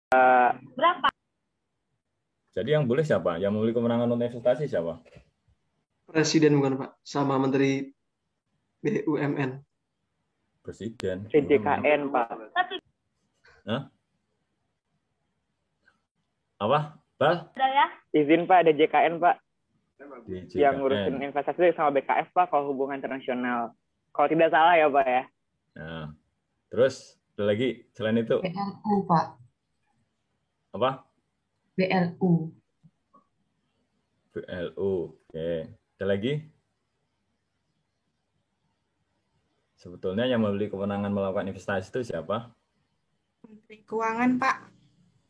Berapa? Jadi yang boleh siapa? Yang memiliki kewenangan untuk investasi siapa? Presiden bukan Pak, sama Menteri BUMN. Presiden. JKN, Pak. Hah? Apa? Bal? Udah ya? Izin Pak, ada JKN Pak. Di Yang ngurusin investasi sama BKF Pak, kalau hubungan internasional. Kalau tidak salah ya Pak ya. Nah, terus ada lagi selain itu? BLU Pak. Apa? BLU. BLU. Oke. Ada lagi? Sebetulnya yang memiliki kewenangan melakukan investasi itu siapa? Menteri Keuangan, Pak.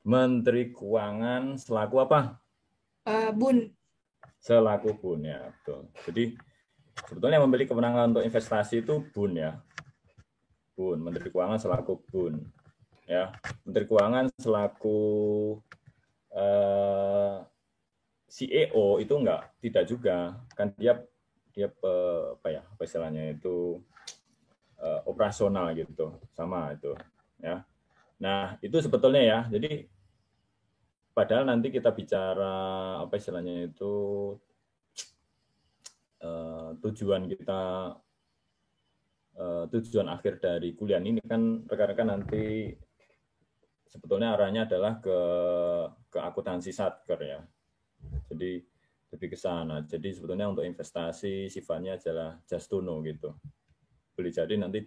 Menteri Keuangan selaku apa? Bun. Selaku Bun ya, betul. Jadi sebetulnya yang memiliki kewenangan untuk investasi itu Bun ya. Bun, Menteri Keuangan selaku Bun. Ya, Menteri Keuangan selaku CEO itu tidak juga. Kan dia apa istilahnya itu operasional gitu. Sama itu ya. Nah, itu sebetulnya ya. Jadi padahal nanti kita bicara apa istilahnya itu tujuan akhir dari kuliah ini kan rekan-rekan nanti sebetulnya arahnya adalah ke akuntansi satker ya. Jadi lebih ke sana. Jadi sebetulnya untuk investasi sifatnya adalah just to know gitu. Boleh jadi nanti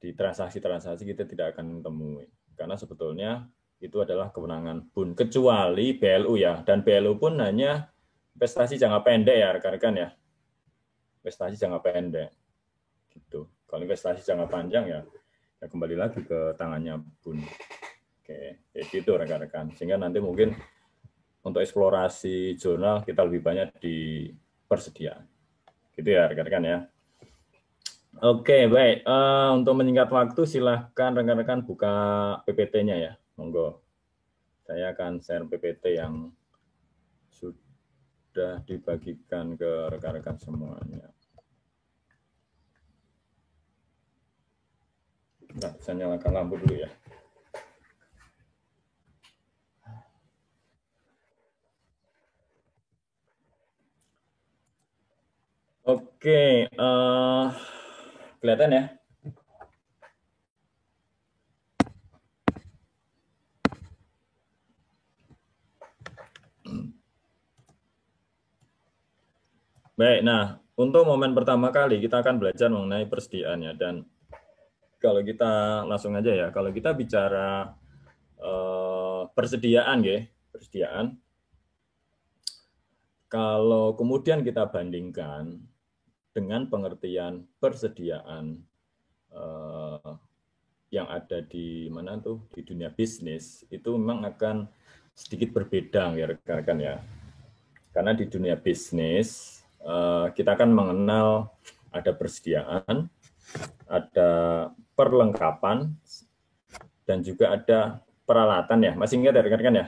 di transaksi-transaksi kita tidak akan temui. Karena sebetulnya itu adalah kewenangan Bun. Kecuali BLU ya. Dan BLU pun hanya investasi jangka pendek ya rekan-rekan ya. Investasi jangka pendek. Gitu. Kalau investasi jangka panjang ya kembali lagi ke tangannya Bun. Oke, jadi itu rekan-rekan. Sehingga nanti mungkin untuk eksplorasi jurnal kita lebih banyak di persediaan. Gitu ya rekan-rekan ya. Oke, baik. Untuk menyingkat waktu, silahkan rekan-rekan buka PPT-nya ya. Monggo. Saya akan share PPT yang sudah dibagikan ke rekan-rekan semuanya. Nah, saya nyalakan lampu dulu ya. Oke, kelihatan ya? Baik, nah untuk momen pertama kali kita akan belajar mengenai persediaannya dan kalau kita langsung aja ya, kalau kita bicara persediaan ya, persediaan. Kalau kemudian kita bandingkan dengan pengertian persediaan yang ada di mana tuh di dunia bisnis itu memang akan sedikit berbeda ya rekan-rekan ya. Karena di dunia bisnis kita akan mengenal ada persediaan, ada perlengkapan, dan juga ada peralatan ya. Masih ingat ya rekan-rekan ya?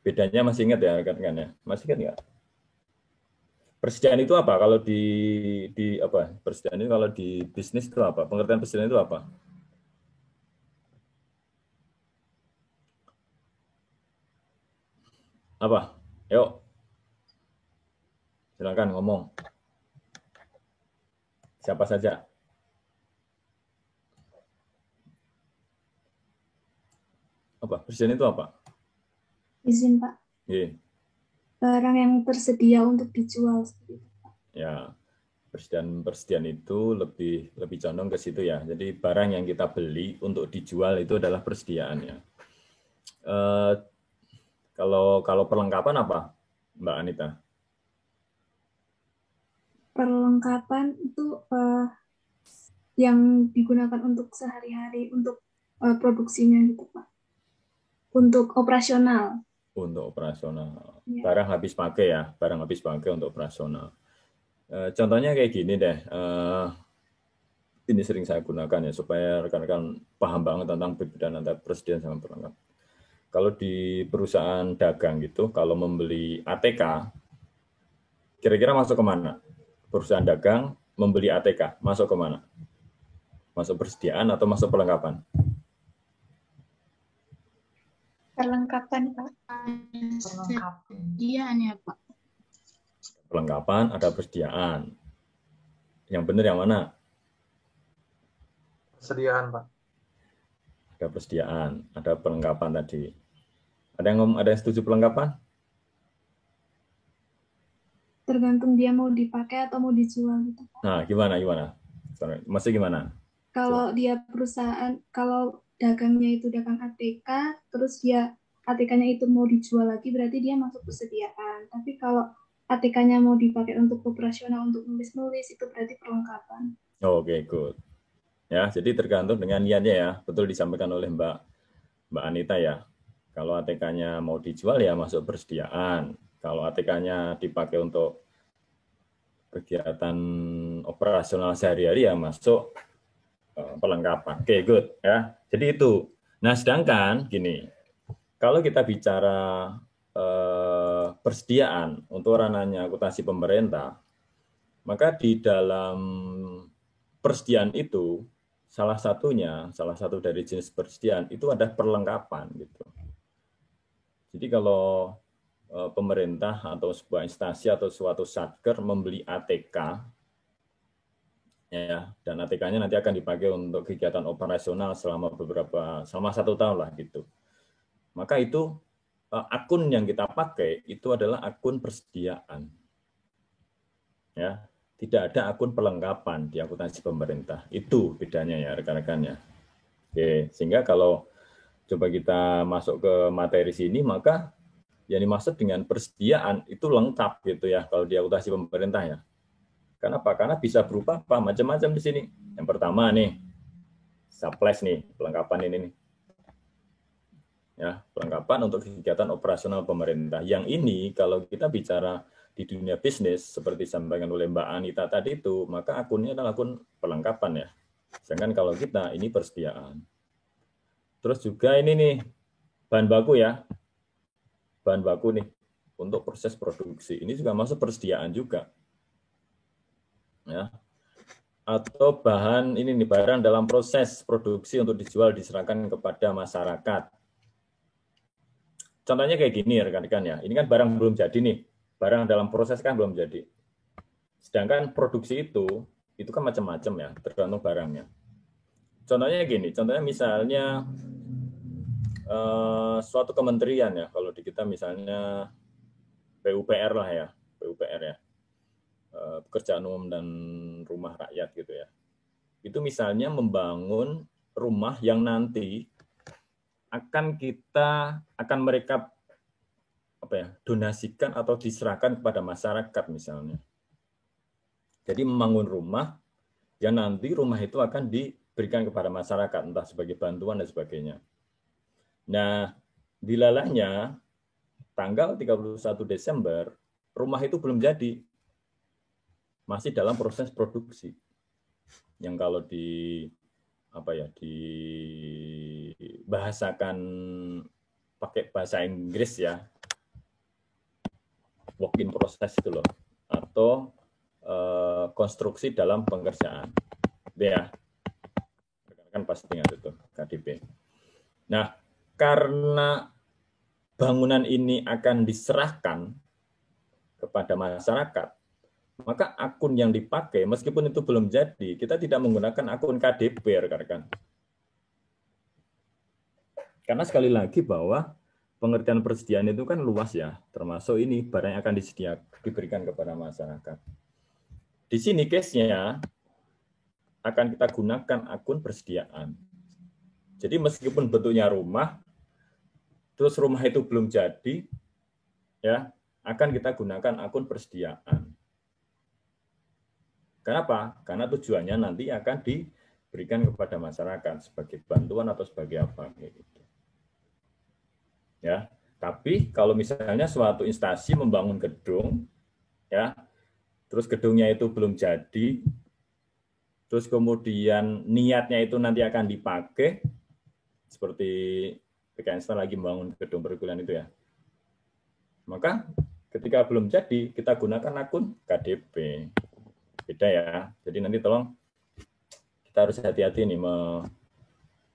Bedanya masih ingat ya rekan-rekan ya? Masih ingat nggak? Persediaan itu apa? Kalau di apa? Persediaan itu kalau di bisnis itu apa? Pengertian persediaan itu apa? Apa? Yuk. Silakan ngomong. Siapa saja? Apa? Persediaan itu apa? Izin Pak. Yeah. Barang yang tersedia untuk dijual. Ya, persediaan itu lebih condong ke situ ya. Jadi barang yang kita beli untuk dijual itu adalah persediaannya. Kalau perlengkapan apa, Mbak Anita? Perlengkapan itu yang digunakan untuk sehari-hari untuk produksinya gitu Pak. Untuk operasional. Untuk operasional. Ya. Barang habis pakai ya, barang habis pakai untuk operasional. Contohnya kayak gini deh. Ini sering saya gunakan ya supaya rekan-rekan paham banget tentang perbedaan antara persediaan sama perlengkapan. Kalau di perusahaan dagang gitu, kalau membeli ATK, kira-kira masuk kemana? Perusahaan dagang membeli ATK, masuk kemana? Masuk persediaan atau masuk perlengkapan? Perlengkapan, Pak. Perlengkapan. Iya ya, Pak. Perlengkapan, ada persediaan. Yang benar yang mana? Persediaan, Pak. Ada persediaan, ada perlengkapan tadi. Ada yang setuju perlengkapan? Tergantung dia mau dipakai atau mau dijual gitu. Nah, gimana? Sorry, masih gimana? Kalau dia perusahaan, kalau dagangnya itu dagang ATK, terus dia ATK-nya itu mau dijual lagi, berarti dia masuk persediaan. Tapi kalau ATK-nya mau dipakai untuk operasional, untuk nulis-nulis, itu berarti perlengkapan. Oke, good. Ya, jadi tergantung dengan niatnya ya. Betul disampaikan oleh Mbak Anita ya. Kalau ATK-nya mau dijual ya masuk persediaan. Kalau ATK-nya dipakai untuk kegiatan operasional sehari-hari ya masuk perlengkapan. Oke, good ya. Jadi itu. Nah, sedangkan gini, kalau kita bicara persediaan untuk ranahnya akuntansi pemerintah, maka di dalam persediaan itu salah satu dari jenis persediaan itu ada perlengkapan gitu. Jadi kalau pemerintah atau sebuah instansi atau suatu satker membeli ATK, ya, dan ATK-nya nanti akan dipakai untuk kegiatan operasional selama 1 tahun lah gitu. Maka itu akun yang kita pakai itu adalah akun persediaan. Ya, tidak ada akun perlengkapan di akuntansi pemerintah. Itu bedanya ya rekan-rekannya. Oke, sehingga kalau coba kita masuk ke materi sini, maka yang dimaksud dengan persediaan itu lengkap gitu ya kalau di akuntansi pemerintah ya. Kenapa? Karena bisa berupa apa? Macam-macam di sini. Yang pertama nih, supplies nih, perlengkapan ini nih. Ya, perlengkapan untuk kegiatan operasional pemerintah. Yang ini kalau kita bicara di dunia bisnis seperti disampaikan oleh Mbak Anita tadi itu, maka akunnya adalah akun perlengkapan ya. Sedangkan kalau kita ini persediaan. Terus juga ini nih bahan baku ya. Bahan baku nih untuk proses produksi. Ini juga masuk persediaan juga. Ya. Atau bahan ini nih barang dalam proses produksi untuk dijual diserahkan kepada masyarakat. Contohnya kayak gini rekan-rekan ya. Ini kan barang belum jadi nih. Barang dalam proses kan belum jadi. Sedangkan produksi itu kan macam-macam ya, tergantung barangnya. Contohnya gini, contohnya misalnya suatu kementerian ya, kalau di kita misalnya PUPR lah ya, PUPR ya, pekerjaan umum dan rumah rakyat gitu ya. Itu misalnya membangun rumah yang nanti akan mereka donasikan atau diserahkan kepada masyarakat misalnya. Jadi membangun rumah yang nanti rumah itu akan diberikan kepada masyarakat entah sebagai bantuan dan sebagainya. Nah, dilalahnya tanggal 31 Desember rumah itu belum jadi. Masih dalam proses produksi. Yang kalau dibahasakan pakai bahasa Inggris ya, work in process itu loh, atau konstruksi dalam pengerjaan. Ya, kan pasti ingat itu KDP. Nah, karena bangunan ini akan diserahkan kepada masyarakat, maka akun yang dipakai meskipun itu belum jadi, kita tidak menggunakan akun KDP, rekan-rekan. Karena sekali lagi bahwa pengertian persediaan itu kan luas ya, termasuk ini barang yang akan diberikan kepada masyarakat. Di sini case-nya akan kita gunakan akun persediaan. Jadi meskipun bentuknya rumah, terus rumah itu belum jadi, ya akan kita gunakan akun persediaan. Kenapa? Karena tujuannya nanti akan diberikan kepada masyarakat sebagai bantuan atau sebagai apa gitu. Ya, tapi kalau misalnya suatu instansi membangun gedung, ya, terus gedungnya itu belum jadi, terus kemudian niatnya itu nanti akan dipakai, seperti PKN lagi membangun gedung perkuliahan itu ya, maka ketika belum jadi kita gunakan akun KDP. Beda ya. Jadi nanti tolong kita harus hati-hati nih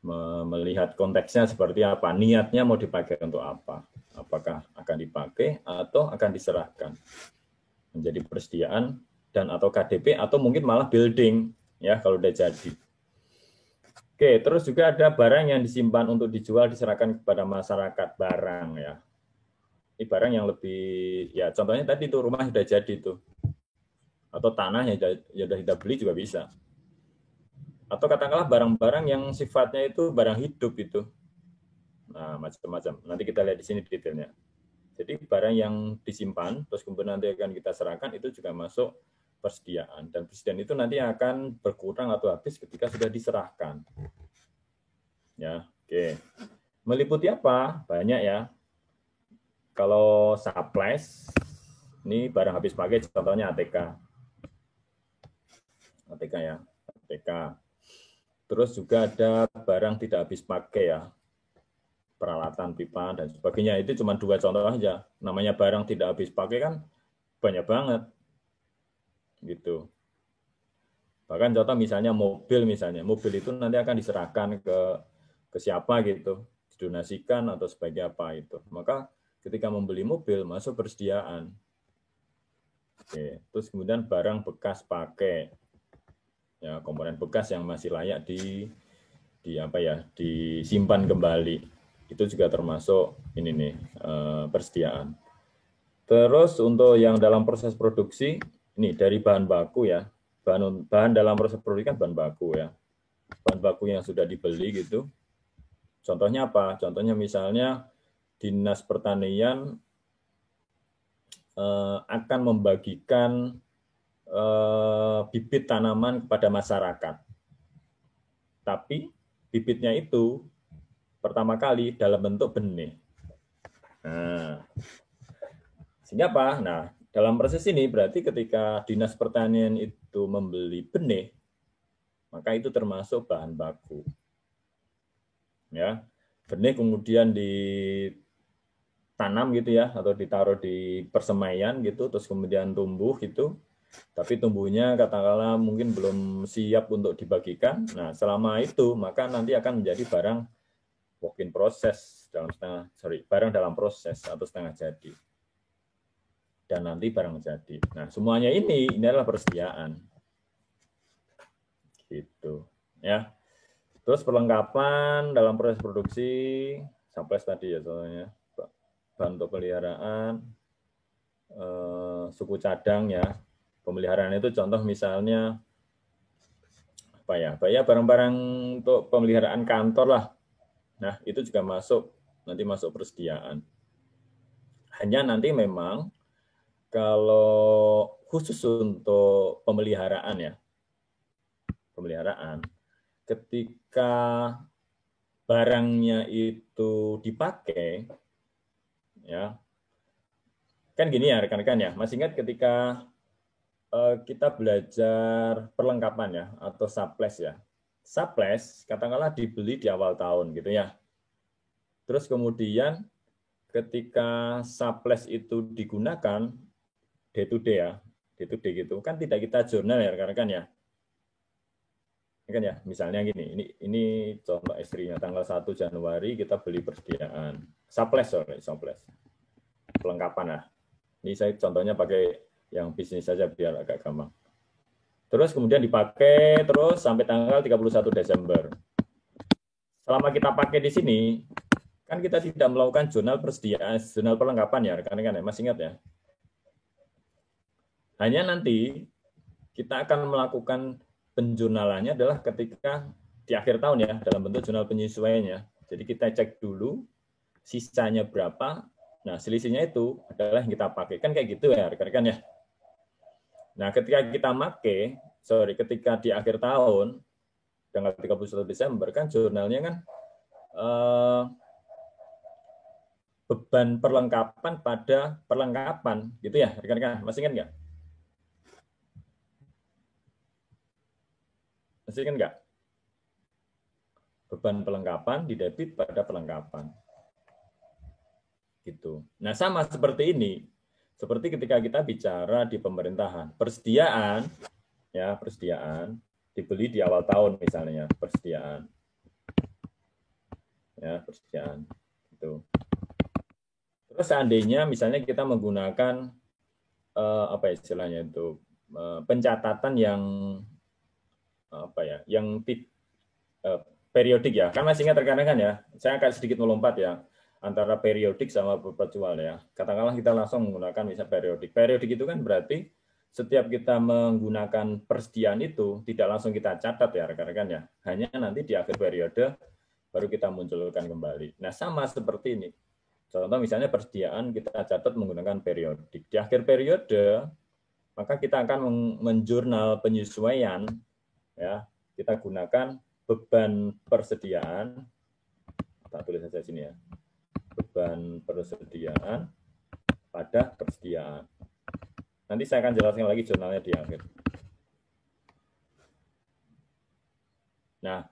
melihat konteksnya seperti apa, niatnya mau dipakai untuk apa, apakah akan dipakai atau akan diserahkan menjadi persediaan dan atau KDP atau mungkin malah building ya kalau udah jadi. Oke, terus juga ada barang yang disimpan untuk dijual diserahkan kepada masyarakat barang ya. Ini barang yang lebih ya contohnya tadi itu rumah sudah jadi tuh atau tanah yang sudah kita beli juga bisa. Atau katakanlah barang-barang yang sifatnya itu barang hidup itu. Nah, macam-macam. Nanti kita lihat di sini detailnya. Jadi barang yang disimpan, terus kemudian nanti akan kita serahkan, itu juga masuk persediaan. Dan persediaan itu nanti akan berkurang atau habis ketika sudah diserahkan. Ya, oke. Meliputi apa? Banyak ya. Kalau supplies, ini barang habis pakai, contohnya ATK. ATK ya, ATK. Terus juga ada barang tidak habis pakai ya, peralatan pipa dan sebagainya. Itu cuma 2 contoh aja. Namanya barang tidak habis pakai kan banyak banget, gitu. Bahkan contoh misalnya mobil itu nanti akan diserahkan ke siapa gitu, didonasikan atau sebagai apa itu. Maka ketika membeli mobil masuk persediaan. Oke. Terus kemudian barang bekas pakai. Ya, komponen bekas yang masih layak disimpan kembali, itu juga termasuk ini nih persediaan. Terus untuk yang dalam proses produksi ini dari bahan baku ya, bahan dalam proses produksi kan bahan baku ya, bahan baku yang sudah dibeli gitu. Contohnya apa? Contohnya misalnya Dinas Pertanian akan membagikan bibit tanaman kepada masyarakat. Tapi bibitnya itu pertama kali dalam bentuk benih. Nah, sehingga apa? Nah, dalam proses ini berarti ketika Dinas Pertanian itu membeli benih, maka itu termasuk bahan baku. Ya, benih kemudian ditanam gitu ya, atau ditaruh di persemaian gitu, terus kemudian tumbuh gitu. Tapi tumbuhnya katakanlah mungkin belum siap untuk dibagikan. Nah, selama itu maka nanti akan menjadi barang work in process barang dalam proses atau setengah jadi. Dan nanti barang jadi. Nah, semuanya ini adalah persediaan. Gitu, ya. Terus perlengkapan dalam proses produksi, supplies tadi ya soalnya. Bahan untuk peliharaan, suku cadang ya. Pemeliharaan itu contoh misalnya apa ya barang-barang untuk pemeliharaan kantor lah. Nah, itu juga nanti masuk persediaan. Hanya nanti memang kalau khusus untuk pemeliharaan ketika barangnya itu dipakai ya, kan gini ya rekan-rekan ya, masih ingat ketika kita belajar perlengkapan ya atau supplies ya. Supplies katakanlah dibeli di awal tahun gitu ya. Terus kemudian ketika supplies itu digunakan day to day gitu kan tidak kita jurnal ya rekan-rekan ya. Kan ya, misalnya gini, ini contoh ekstrimnya tanggal 1 Januari kita beli persediaan. Supplies. Perlengkapan lah. Ini saya contohnya pakai yang bisnis saja biar agak gampang. Terus kemudian dipakai terus sampai tanggal 31 Desember. Selama kita pakai di sini, kan kita tidak melakukan jurnal persediaan, jurnal perlengkapan ya, rekan-rekan ya, masih ingat ya? Hanya nanti kita akan melakukan penjurnalannya adalah ketika di akhir tahun ya, dalam bentuk jurnal penyesuaiannya. Jadi kita cek dulu sisanya berapa, nah selisihnya itu adalah yang kita pakai. Kan kayak gitu ya, rekan-rekan ya. Nah, ketika ketika di akhir tahun, tanggal 31 Desember, kan jurnalnya kan beban perlengkapan pada perlengkapan, gitu ya, rekan-rekan. Masih ingat nggak? Masih ingat nggak? Beban perlengkapan didebit pada perlengkapan. Gitu. Nah, sama seperti ini. Seperti ketika kita bicara di pemerintahan, persediaan dibeli di awal tahun misalnya, persediaan. ya, persediaan. Gitu. Terus seandainya misalnya kita menggunakan apa istilahnya itu pencatatan yang apa ya, yang periodik ya. Kan masih ingat terkadang kan ya, saya akan sedikit melompat ya antara periodik sama perpetual ya. Katakanlah kita langsung menggunakan misal periodik. Periodik itu kan berarti setiap kita menggunakan persediaan itu tidak langsung kita catat ya rekan-rekan ya. Hanya nanti di akhir periode baru kita munculkan kembali. Nah, sama seperti ini. Contoh misalnya persediaan kita catat menggunakan periodik. Di akhir periode maka kita akan menjurnal penyesuaian ya. Kita gunakan beban persediaan. Tak tulis saja sini ya. Beban persediaan pada persediaan. Nanti saya akan jelaskan lagi jurnalnya di akhir. Nah,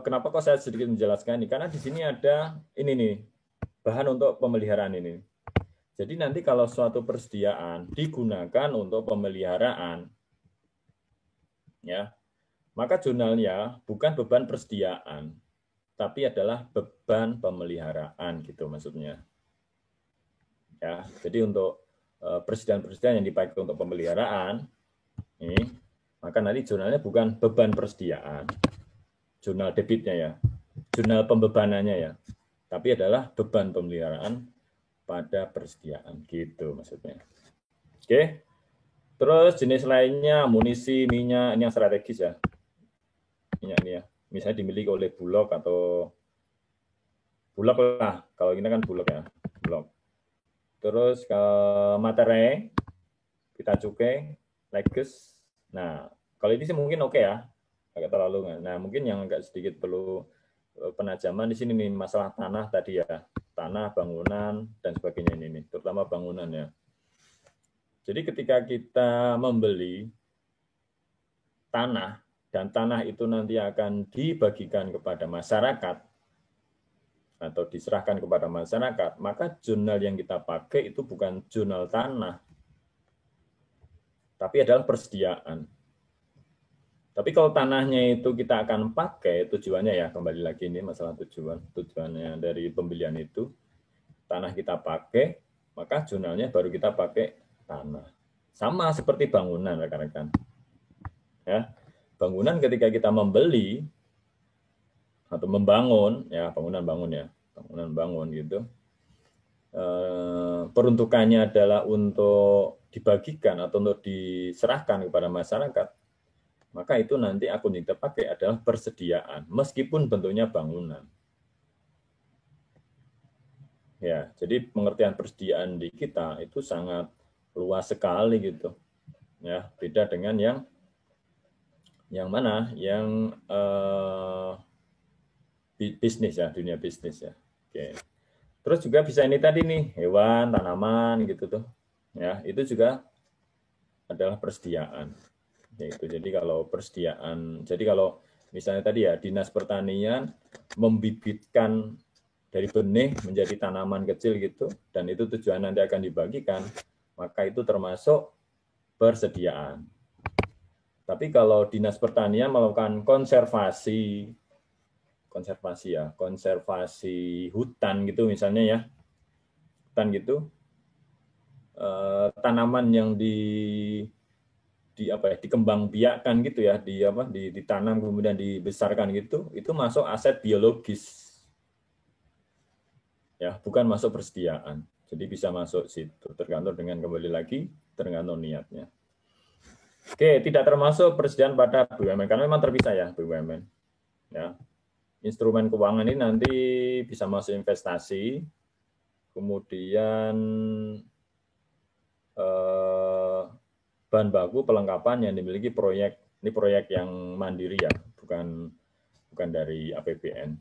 kenapa kok saya sedikit menjelaskan ini? Karena di sini ada ini nih, bahan untuk pemeliharaan ini. Jadi nanti kalau suatu persediaan digunakan untuk pemeliharaan, ya, maka jurnalnya bukan beban persediaan, tapi adalah beban pemeliharaan gitu maksudnya. Ya, jadi untuk persediaan-persediaan yang dipakai untuk pemeliharaan, ini, maka nanti jurnalnya bukan beban persediaan, jurnal debitnya ya, jurnal pembebanannya ya, tapi adalah beban pemeliharaan pada persediaan gitu maksudnya. Oke. Terus jenis lainnya amunisi, minyak, ini yang strategis ya. Minyak ini ya. Misalnya dimiliki oleh Bulog atau Bulog lah. Kalau ini kan Bulog ya, Bulog. Terus ke materai, kita cukai, leges. Nah, kalau ini sih mungkin oke ya, agak terlalu. Nah, mungkin yang agak sedikit perlu penajaman di sini nih masalah tanah tadi ya. Tanah, bangunan, dan sebagainya ini, terutama bangunan ya. Jadi ketika kita membeli tanah, dan tanah itu nanti akan dibagikan kepada masyarakat, atau diserahkan kepada masyarakat, maka jurnal yang kita pakai itu bukan jurnal tanah, tapi adalah persediaan. Tapi kalau tanahnya itu kita akan pakai, tujuannya ya, kembali lagi ini masalah tujuannya dari pembelian itu, tanah kita pakai, maka jurnalnya baru kita pakai tanah. Sama seperti bangunan, rekan-rekan. Ya, bangunan ketika kita membeli atau membangun, ya bangunan bangun gitu, peruntukannya adalah untuk dibagikan atau untuk diserahkan kepada masyarakat, maka itu nanti akun yang kita pakai adalah persediaan, meskipun bentuknya bangunan. Ya, jadi pengertian persediaan di kita itu sangat luas sekali gitu. Ya, beda dengan yang mana? Yang bisnis ya, dunia bisnis ya. Oke. Terus juga bisa ini tadi nih, hewan, tanaman gitu tuh. Ya, itu juga adalah persediaan. Yaitu jadi kalau persediaan, jadi kalau misalnya tadi ya Dinas Pertanian membibitkan dari benih menjadi tanaman kecil gitu, dan itu tujuan nanti akan dibagikan, maka itu termasuk persediaan. Tapi kalau Dinas Pertanian melakukan konservasi hutan gitu misalnya ya, hutan gitu, tanaman yang dikembangbiakkan gitu ya, ditanam kemudian dibesarkan gitu, itu masuk aset biologis. Ya, bukan masuk persediaan. Jadi bisa masuk situ, tergantung tergantung niatnya. Oke, tidak termasuk persediaan pada BUMN karena memang terpisah ya BUMN. Ya. Instrumen keuangan ini nanti bisa masuk investasi, kemudian bahan baku pelengkapan yang dimiliki proyek, ini proyek yang mandiri ya, bukan dari APBN.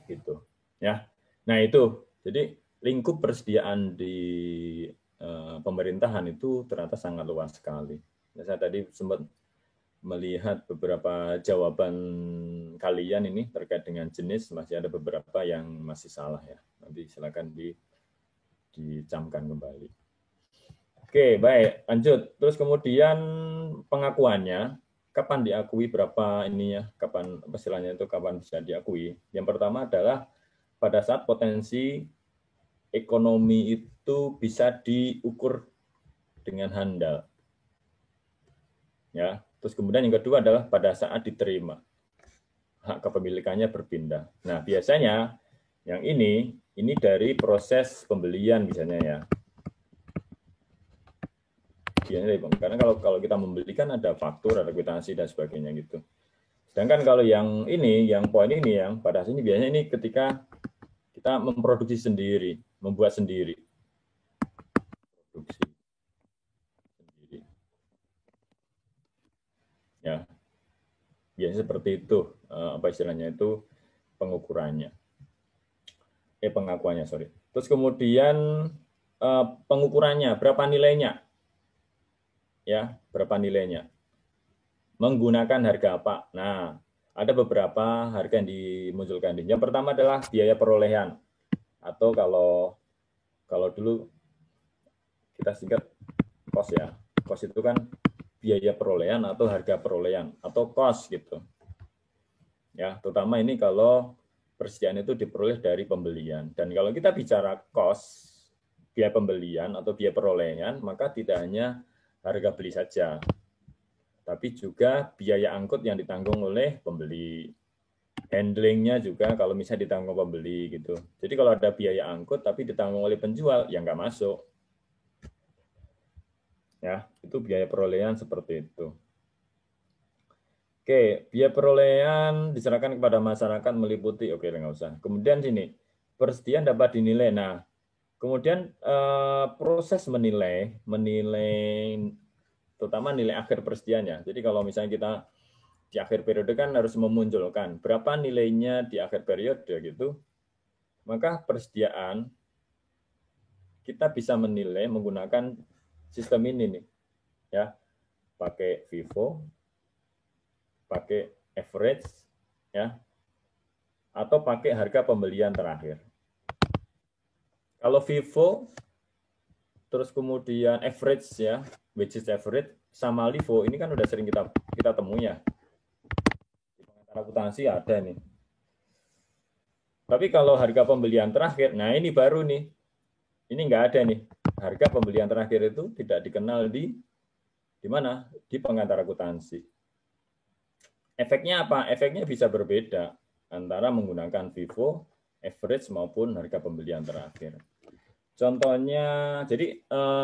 Gitu. Ya. Nah, itu. Jadi lingkup persediaan di pemerintahan itu ternyata sangat luas sekali. Nah, saya tadi sempat melihat beberapa jawaban kalian ini terkait dengan jenis, masih ada beberapa yang masih salah ya. Nanti silakan dicamkan kembali. Oke, baik, lanjut. Terus kemudian pengakuannya, kapan diakui berapa ininya, kapan istilahnya itu kapan bisa diakui. Yang pertama adalah pada saat potensi ekonomi itu bisa diukur dengan handal. Ya, terus kemudian yang kedua adalah pada saat diterima. Hak kepemilikannya berpindah. Nah, biasanya yang ini dari proses pembelian misalnya ya. Karena kalau kita membeli kan ada faktur, ada kwitansi dan sebagainya gitu. Sedangkan kalau yang ini, yang poin ini yang pada sini biasanya ini ketika kita memproduksi sendiri, membuat sendiri. Produksi sendiri. Ya. Biasanya seperti itu, apa istilahnya itu pengukurannya. Pengakuannya, sorry. Terus kemudian pengukurannya, berapa nilainya? Ya, berapa nilainya? Menggunakan harga apa? Nah, ada beberapa harga yang dimunculkan. Yang pertama adalah biaya perolehan. Atau kalau dulu kita singkat cost ya. Cost itu kan biaya perolehan atau harga perolehan atau cost gitu. Ya, terutama ini kalau persediaan itu diperoleh dari pembelian. Dan kalau kita bicara cost, biaya pembelian atau biaya perolehan, maka tidak hanya harga beli saja, tapi juga biaya angkut yang ditanggung oleh pembeli. Handlingnya juga kalau misalnya ditanggung pembeli gitu. Jadi kalau ada biaya angkut tapi ditanggung oleh penjual, ya nggak masuk. Ya, itu biaya perolehan seperti itu. Oke, biaya perolehan diserahkan kepada masyarakat meliputi, oke nggak usah. Kemudian sini, persediaan dapat dinilai. Nah, kemudian proses menilai terutama nilai akhir persediaannya. Jadi kalau misalnya kita di akhir periode kan harus memunculkan berapa nilainya di akhir periode gitu, maka persediaan kita bisa menilai menggunakan sistem ini nih, ya, pakai FIFO, pakai average, ya, atau pakai harga pembelian terakhir. Kalau FIFO terus kemudian average ya, wages average sama LIFO ini kan udah sering kita temui ya. Di pengantar akuntansi ada nih. Tapi kalau harga pembelian terakhir, nah ini baru nih. Ini nggak ada nih. Harga pembelian terakhir itu tidak dikenal di mana? Di pengantar akuntansi. Efeknya apa? Efeknya bisa berbeda antara menggunakan FIFO, average maupun harga pembelian terakhir. Contohnya, jadi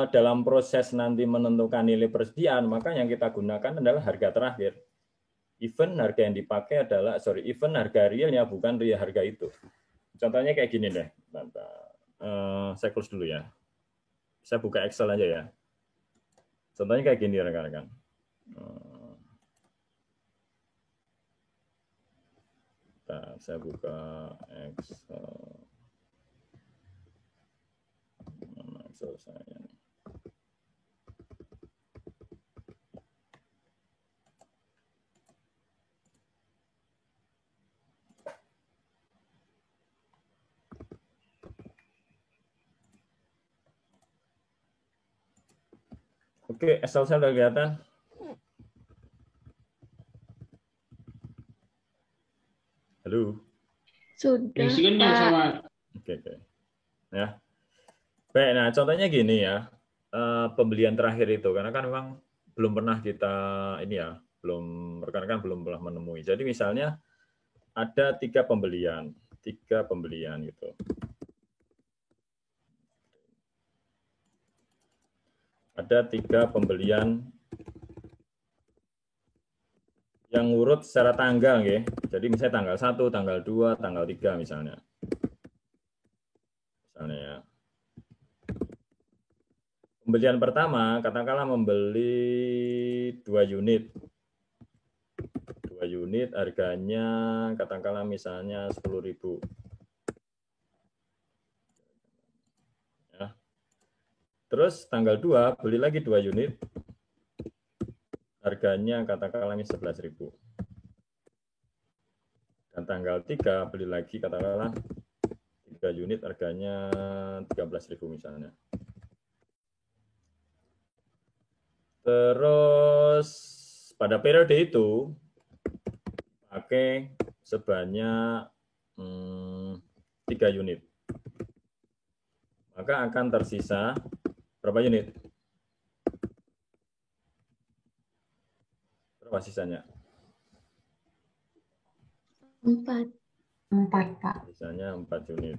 dalam proses nanti menentukan nilai persediaan, maka yang kita gunakan adalah harga terakhir. Even harga yang dipakai adalah, even harga realnya bukan real harga itu. Contohnya kayak gini deh. Saya close dulu ya. Saya buka Excel aja ya. Contohnya kayak gini rekan-rekan. Saya buka Excel. Saya nih. Oke, Excel saya udah kelihatan. Halo. Sudah, Pak. Oke. Ya. Baik, nah contohnya gini ya, pembelian terakhir itu, karena kan memang belum pernah kita, ini ya, rekan-rekan belum pernah menemui. Jadi misalnya ada 3 pembelian gitu. Ada 3 pembelian yang urut secara tanggal ya. Jadi misalnya tanggal 1, tanggal 2, tanggal 3 misalnya. Misalnya ya. Pembelian pertama, katakanlah membeli 2 unit. 2 unit harganya katakanlah misalnya 10.000. Ya. Terus tanggal 2 beli lagi 2 unit. Harganya katakanlah 11.000. Dan tanggal 3 beli lagi katakanlah 3 unit harganya 13.000 misalnya. Terus pada periode itu pakai sebanyak 3 unit. Maka akan tersisa berapa unit? Berapa sisanya? 4. 4, Pak. Sisanya 4 unit.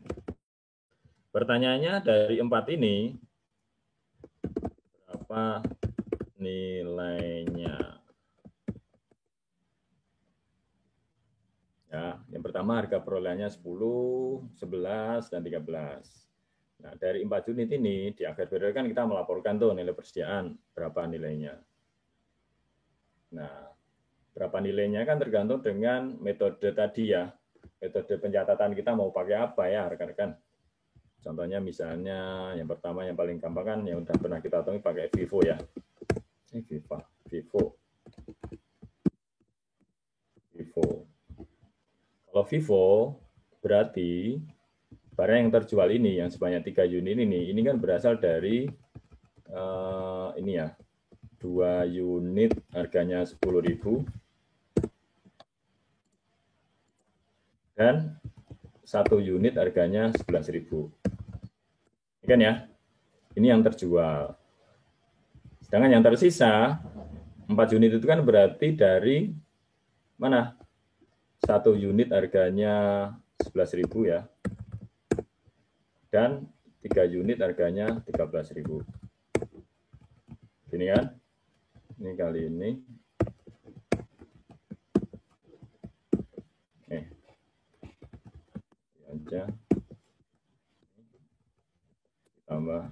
Pertanyaannya dari 4 ini, berapa nilainya? Ya, yang pertama harga perolehannya 10, 11, dan 13. Nah, dari 4 unit ini, di akhir periode kan kita melaporkan tuh nilai persediaan, berapa nilainya. Nah, berapa nilainya kan tergantung dengan metode tadi ya. Metode pencatatan kita mau pakai apa ya, rekan-rekan. Contohnya misalnya, yang pertama yang paling gampang kan, yang udah pernah kita hitung pakai FIFO ya. FIFO. Kalau FIFO, berarti barang yang terjual ini, yang sebanyak 3 unit ini kan berasal dari ini ya, 2 unit harganya 10.000 dan 1 unit harganya 11.000. Ini kan ya, ini yang terjual. Sedangkan yang tersisa 4 unit itu kan berarti dari mana? 1 unit harganya 11.000 ya. Dan 3 unit harganya 13.000. Ini kan? Ini kali ini. Aja. Tambah.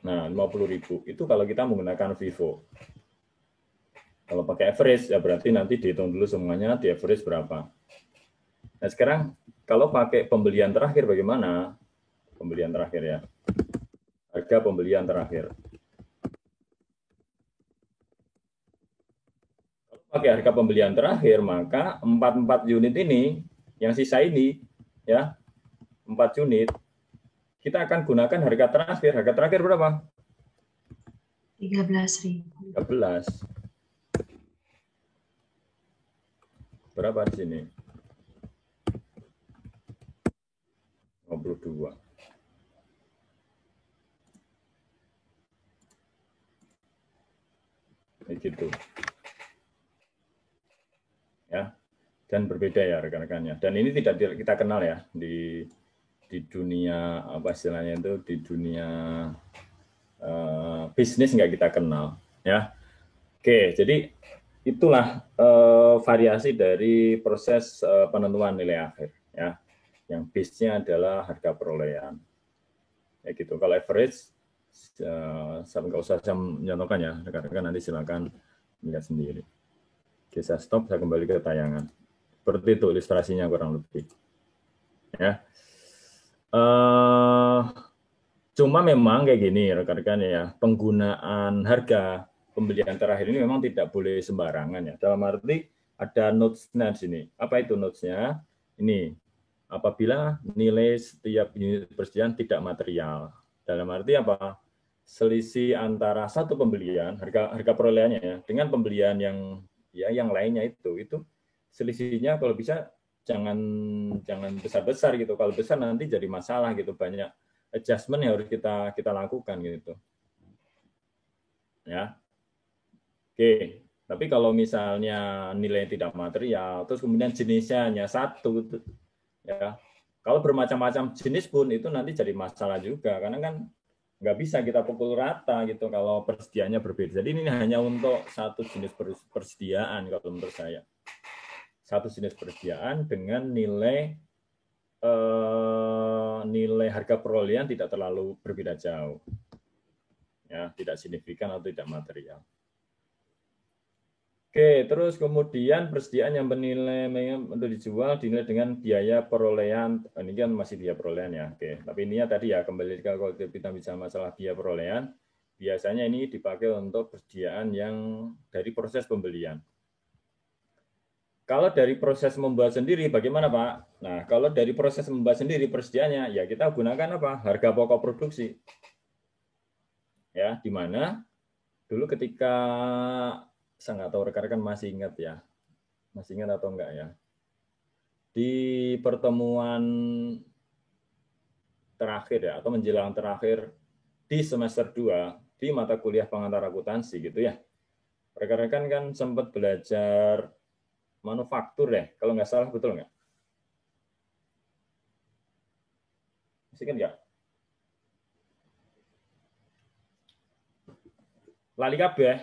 Nah, 50.000. Itu kalau kita menggunakan FIFO. Kalau pakai average, ya berarti nanti dihitung dulu semuanya, di average berapa. Nah, sekarang kalau pakai pembelian terakhir bagaimana? Pembelian terakhir ya. Harga pembelian terakhir. Kalau pakai harga pembelian terakhir, maka 4 unit ini, yang sisa ini, ya, 4 unit, kita akan gunakan harga terakhir. Harga terakhir berapa? 13.000. 13. Berapa di sini? 52. Begitu. Ya. Dan berbeda ya rekan-rekannya. Dan ini tidak kita kenal ya di dunia apa istilahnya itu, di dunia bisnis nggak kita kenal ya. Oke, jadi itulah variasi dari proses penentuan nilai akhir ya. Yang base-nya adalah harga perolehan. Ya gitu. Kalau average saya nggak usah saya mencontohkan ya, rekan-rekan nanti silakan melihat sendiri. Oke, saya stop, saya kembali ke tayangan. Seperti itu ilustrasinya kurang lebih. Ya. Cuma memang kayak gini rekan-rekan ya, penggunaan harga pembelian terakhir ini memang tidak boleh sembarangan ya. Dalam arti ada notes-nya di sini. Apa itu notes-nya? Ini, apabila nilai setiap unit persediaan tidak material. Dalam arti apa? Selisih antara satu pembelian, harga perolehannya ya, dengan pembelian yang lainnya itu selisihnya kalau bisa jangan besar-besar gitu. Kalau besar nanti jadi masalah gitu, banyak adjustment yang harus kita lakukan gitu. Ya. Oke, tapi kalau misalnya nilai tidak material, terus kemudian jenisnya hanya satu, ya. Kalau bermacam-macam jenis pun itu nanti jadi masalah juga, karena kan nggak bisa kita pukul rata gitu kalau persediaannya berbeda. Jadi ini hanya untuk satu jenis persediaan kalau menurut saya. Satu jenis persediaan dengan nilai harga perolehan tidak terlalu berbeda jauh, ya, tidak signifikan atau tidak material. Oke, terus kemudian persediaan yang bernilai untuk dijual dinilai dengan biaya perolehan. Ini kan masih biaya perolehan ya. Oke, tapi ini tadi ya kembali kalau kita bicara masalah biaya perolehan, biasanya ini dipakai untuk persediaan yang dari proses pembelian. Kalau dari proses membuat sendiri bagaimana Pak? Nah, kalau dari proses membuat sendiri persediaannya, ya kita gunakan apa? Harga pokok produksi. Ya, di mana dulu ketika saya nggak tahu rekan-rekan masih ingat ya. Masih ingat atau enggak ya? Di pertemuan terakhir ya, atau menjelang terakhir di semester 2 di mata kuliah pengantar akuntansi gitu ya. Rekan-rekan kan sempat belajar manufaktur ya, kalau nggak salah, betul nggak? Masih kan nggak? Lali kabeh?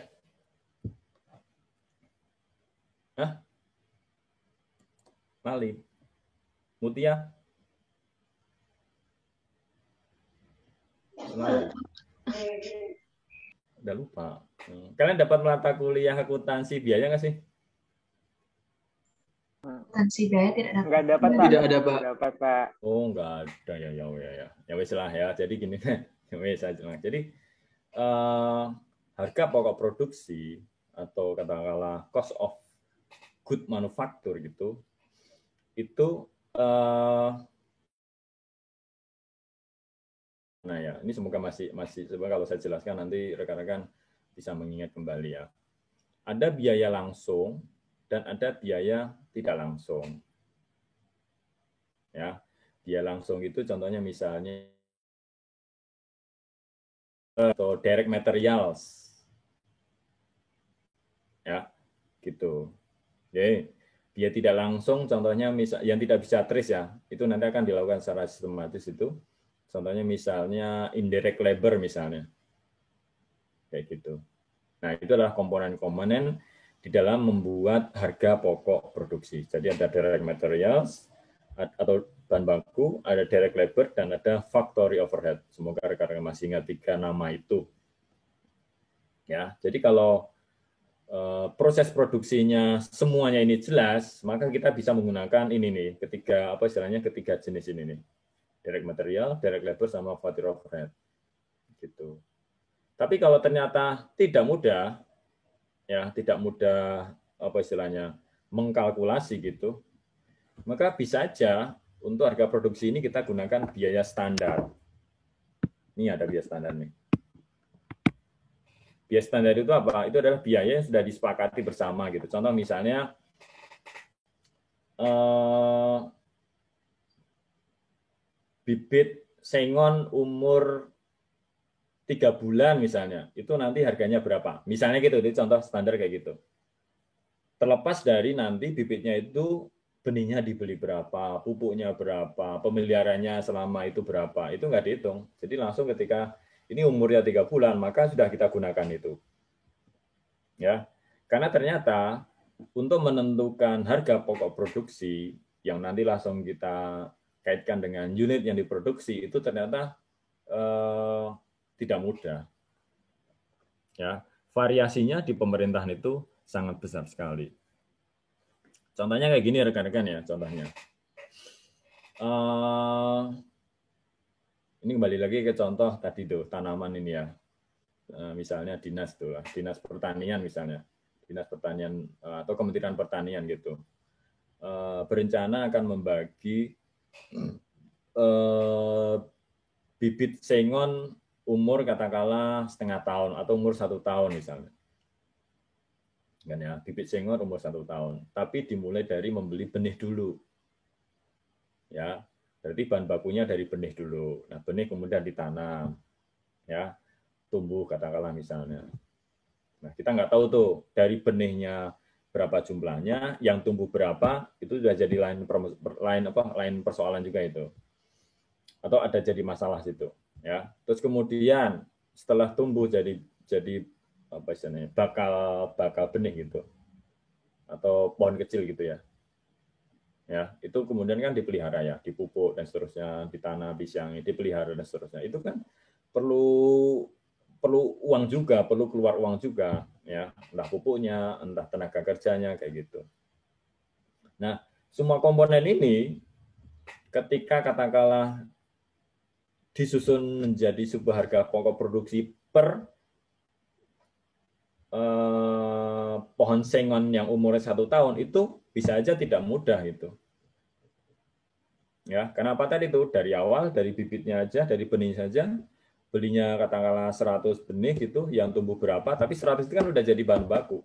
Hah? Lali? Mutia? Lali? Udah lupa. Kalian dapat mata kuliah akuntansi biaya nggak sih? Akuntansi biaya tidak dapat. Nggak dapat, Pak. Tidak ada, Pak. Nggak dapat, Pak. Oh, nggak ada ya. Ya wes lah ya. Jadi gini, ya wes aja lah. Jadi harga pokok produksi atau katakanlah cost of good manufacture gitu, itu nah ya, ini semoga masih semoga kalau saya jelaskan nanti rekan-rekan bisa mengingat kembali ya. Ada biaya langsung dan ada biaya tidak langsung. Ya, biaya langsung itu contohnya misalnya atau direct materials. Ya, gitu. Oke. Biaya tidak langsung contohnya misal yang tidak bisa trace ya, itu nanti akan dilakukan secara sistematis itu. Contohnya misalnya indirect labor misalnya. Kayak gitu. Nah, itu adalah komponen-komponen di dalam membuat harga pokok produksi. Jadi ada direct materials atau bahan baku, ada direct labor, dan ada factory overhead. Semoga rekan-rekan masih ingat 3 nama itu. Ya, jadi kalau proses produksinya semuanya ini jelas, maka kita bisa menggunakan ini nih, ketiga jenis ini nih. Direct material, direct labor, sama factory overhead. Gitu. Tapi kalau ternyata tidak mudah mengkalkulasi gitu, maka bisa aja untuk harga produksi ini kita gunakan biaya standar. Ini ada biaya standar nih. Biaya standar itu apa? Itu adalah biaya yang sudah disepakati bersama gitu. Contoh misalnya bibit sengon umur 3 bulan misalnya, itu nanti harganya berapa? Misalnya gitu, itu contoh standar kayak gitu. Terlepas dari nanti bibitnya itu benihnya dibeli berapa, pupuknya berapa, pemeliharaannya selama itu berapa, itu nggak dihitung. Jadi langsung ketika ini umurnya 3 bulan, maka sudah kita gunakan itu. Ya, karena ternyata untuk menentukan harga pokok produksi yang nanti langsung kita kaitkan dengan unit yang diproduksi itu ternyata tidak mudah. Ya, variasinya di pemerintahan itu sangat besar sekali. Contohnya kayak gini rekan-rekan ya, contohnya. Ini kembali lagi ke contoh tadi tuh, tanaman ini ya. Misalnya dinas tuh, dinas pertanian misalnya. Dinas pertanian atau Kementerian Pertanian gitu. Berencana akan membagi bibit sengon umur katakanlah setengah tahun atau umur 1 tahun misalnya. Kan ya, bibit sengon umur 1 tahun. Tapi dimulai dari membeli benih dulu. Ya, berarti bahan bakunya dari benih dulu. Nah, benih kemudian ditanam. Ya, tumbuh katakanlah misalnya. Nah, kita nggak tahu tuh dari benihnya berapa jumlahnya, yang tumbuh berapa, itu sudah jadi lain persoalan juga itu. Atau ada jadi masalah situ, ya. Terus kemudian setelah tumbuh jadi apa istilahnya, bakal benih gitu. Atau pohon kecil gitu ya. Ya, itu kemudian kan dipelihara ya, dipupuk dan seterusnya, ditanam, disiangi, dipelihara dan seterusnya. Itu kan perlu uang juga, perlu keluar uang juga, ya, entah pupuknya, entah tenaga kerjanya kayak gitu. Nah, semua komponen ini ketika katakanlah disusun menjadi sebuah harga pokok produksi per pohon sengon yang umurnya 1 tahun itu bisa aja tidak mudah itu. Ya, karena apa tadi itu dari awal dari bibitnya aja, dari benih saja. Belinya katakanlah 100 benih gitu, yang tumbuh berapa, tapi 100 itu kan udah jadi bahan baku.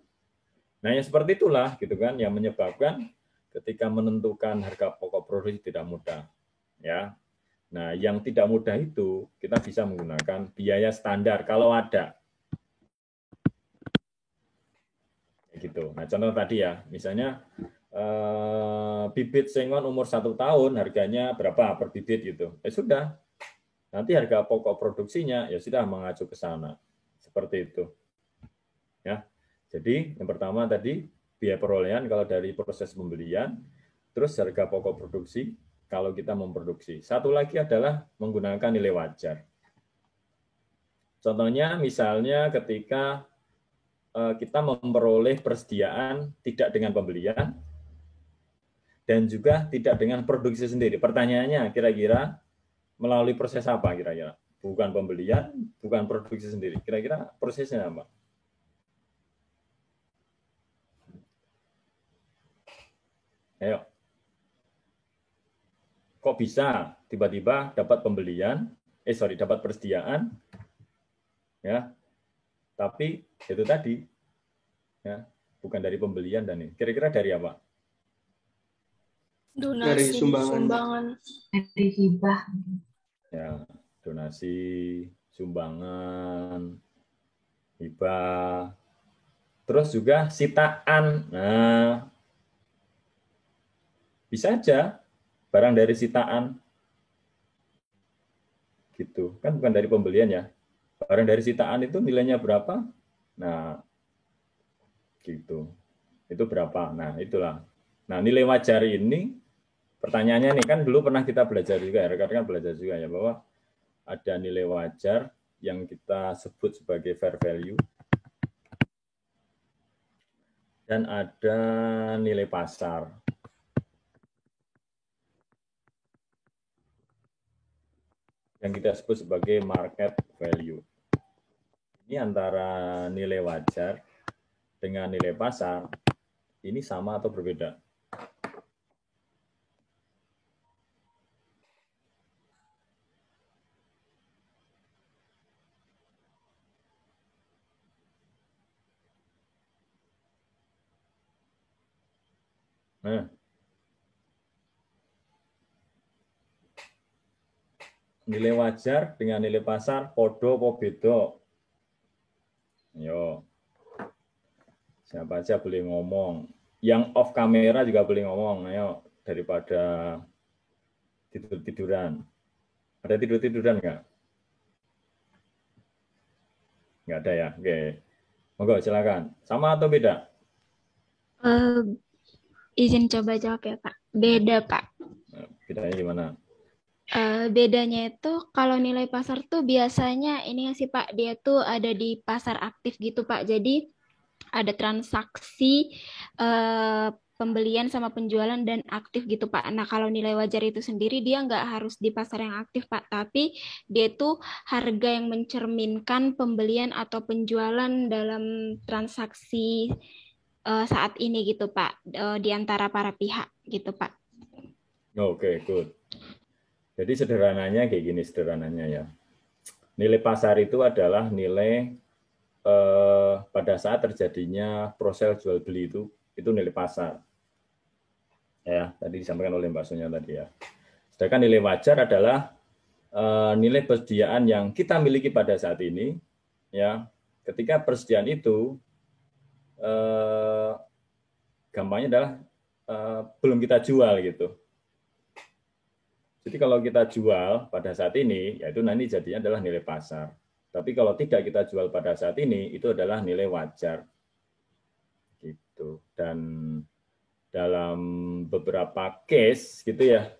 Nah, yang seperti itulah gitu kan yang menyebabkan ketika menentukan harga pokok produksi tidak mudah. Ya. Nah, yang tidak mudah itu kita bisa menggunakan biaya standar kalau ada. Gitu. Nah, contoh tadi ya, misalnya bibit sengon umur 1 tahun harganya berapa per bibit gitu. Sudah. Nanti harga pokok produksinya ya sudah mengacu ke sana. Seperti itu. Ya. Jadi, yang pertama tadi biaya perolehan kalau dari proses pembelian, terus harga pokok produksi kalau kita memproduksi. Satu lagi adalah menggunakan nilai wajar. Contohnya misalnya ketika kita memperoleh persediaan tidak dengan pembelian dan juga tidak dengan produksi sendiri. Pertanyaannya kira-kira melalui proses apa kira-kira? Bukan pembelian, bukan produksi sendiri. Kira-kira prosesnya apa? Ayo. Kok bisa tiba-tiba dapat pembelian, dapat persediaan, ya, tapi itu tadi, ya, bukan dari pembelian dan ini. Kira-kira dari apa? Donasi, Dari sumbangan. Dari hibah. Ya, donasi, sumbangan, hibah, terus juga sitaan. Nah, bisa aja barang dari sitaan, gitu kan, bukan dari pembelian ya. Barang dari sitaan itu nilainya berapa? Nah, gitu. Itu berapa? Nah, itulah. Nah, nilai wajar ini, pertanyaannya nih, kan dulu pernah kita belajar juga, ya, rekan-rekan belajar juga ya, bahwa ada nilai wajar yang kita sebut sebagai fair value, dan ada nilai pasar. Yang kita sebut sebagai market value. Ini antara nilai wajar dengan nilai pasar, ini sama atau berbeda? Nah, nilai wajar dengan nilai pasar podo apa beda? Yo, siapa aja boleh ngomong. Yang off kamera juga boleh ngomong. Ayo, daripada tidur-tiduran. Ada tidur-tiduran nggak? Nggak ada ya? Oke. Monggo, silakan. Sama atau beda? Izin coba jawab ya, Pak. Beda, Pak. Bedanya gimana? Bedanya itu kalau nilai pasar tuh biasanya ini nggak sih Pak, dia tuh ada di pasar aktif gitu Pak. Jadi ada transaksi pembelian sama penjualan dan aktif gitu Pak. Nah kalau nilai wajar itu sendiri dia nggak harus di pasar yang aktif Pak, tapi dia tuh harga yang mencerminkan pembelian atau penjualan dalam transaksi saat ini gitu Pak, di antara para pihak gitu Pak. Oke, good. Jadi sederhananya kayak gini sederhananya ya. Nilai pasar itu adalah nilai pada saat terjadinya proses jual beli itu nilai pasar. Ya, tadi disampaikan oleh Mbak Sonia tadi ya. Sedangkan nilai wajar adalah nilai persediaan yang kita miliki pada saat ini, ya. Ketika persediaan itu gampangnya adalah belum kita jual gitu. Jadi kalau kita jual pada saat ini, yaitu nanti jadinya adalah nilai pasar. Tapi kalau tidak kita jual pada saat ini, itu adalah nilai wajar. Gitu. Dan dalam beberapa case gitu ya,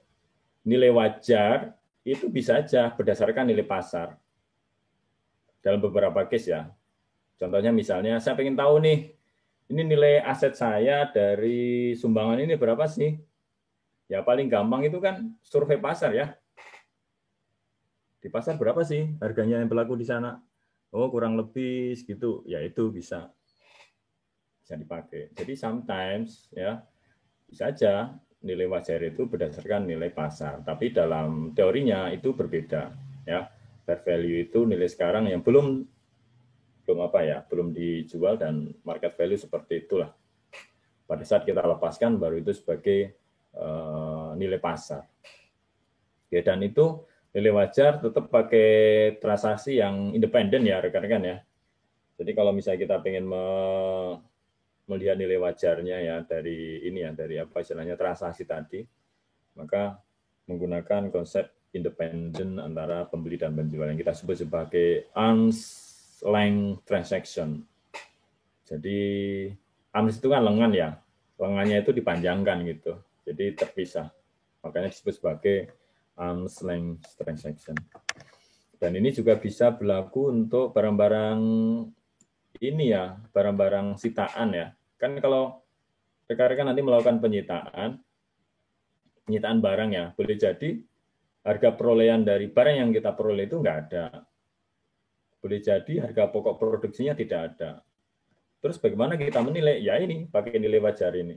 nilai wajar itu bisa aja berdasarkan nilai pasar. Dalam beberapa case ya. Contohnya misalnya saya pengen tahu nih, ini nilai aset saya dari sumbangan ini berapa sih? Ya paling gampang itu kan survei pasar ya. Di pasar berapa sih harganya yang berlaku di sana? Oh kurang lebih segitu. Ya itu bisa dipakai. Jadi sometimes ya bisa aja nilai wajar itu berdasarkan nilai pasar. Tapi dalam teorinya itu berbeda. Ya fair value itu nilai sekarang yang belum dijual dan market value seperti itulah. pada saat kita lepaskan baru itu sebagai nilai pasar. Ya, dan itu nilai wajar tetap pakai transaksi yang independen ya rekan-rekan ya. Jadi kalau misalnya kita ingin melihat nilai wajarnya ya dari ini ya, dari apa istilahnya transaksi tadi, maka menggunakan konsep independen antara pembeli dan penjual yang kita sebut sebagai arm's length transaction. Jadi arms itu kan lengan ya, lengannya itu dipanjangkan gitu, jadi terpisah. Makanya disebut sebagai arm's length transaction. Dan ini juga bisa berlaku untuk barang-barang ini ya, barang-barang sitaan ya. Kan kalau rekan-rekan nanti melakukan penyitaan barang ya, boleh jadi harga perolehan dari barang yang kita peroleh itu nggak ada. Boleh jadi harga pokok produksinya tidak ada. Terus bagaimana kita menilai? Ya ini, pakai nilai wajar ini.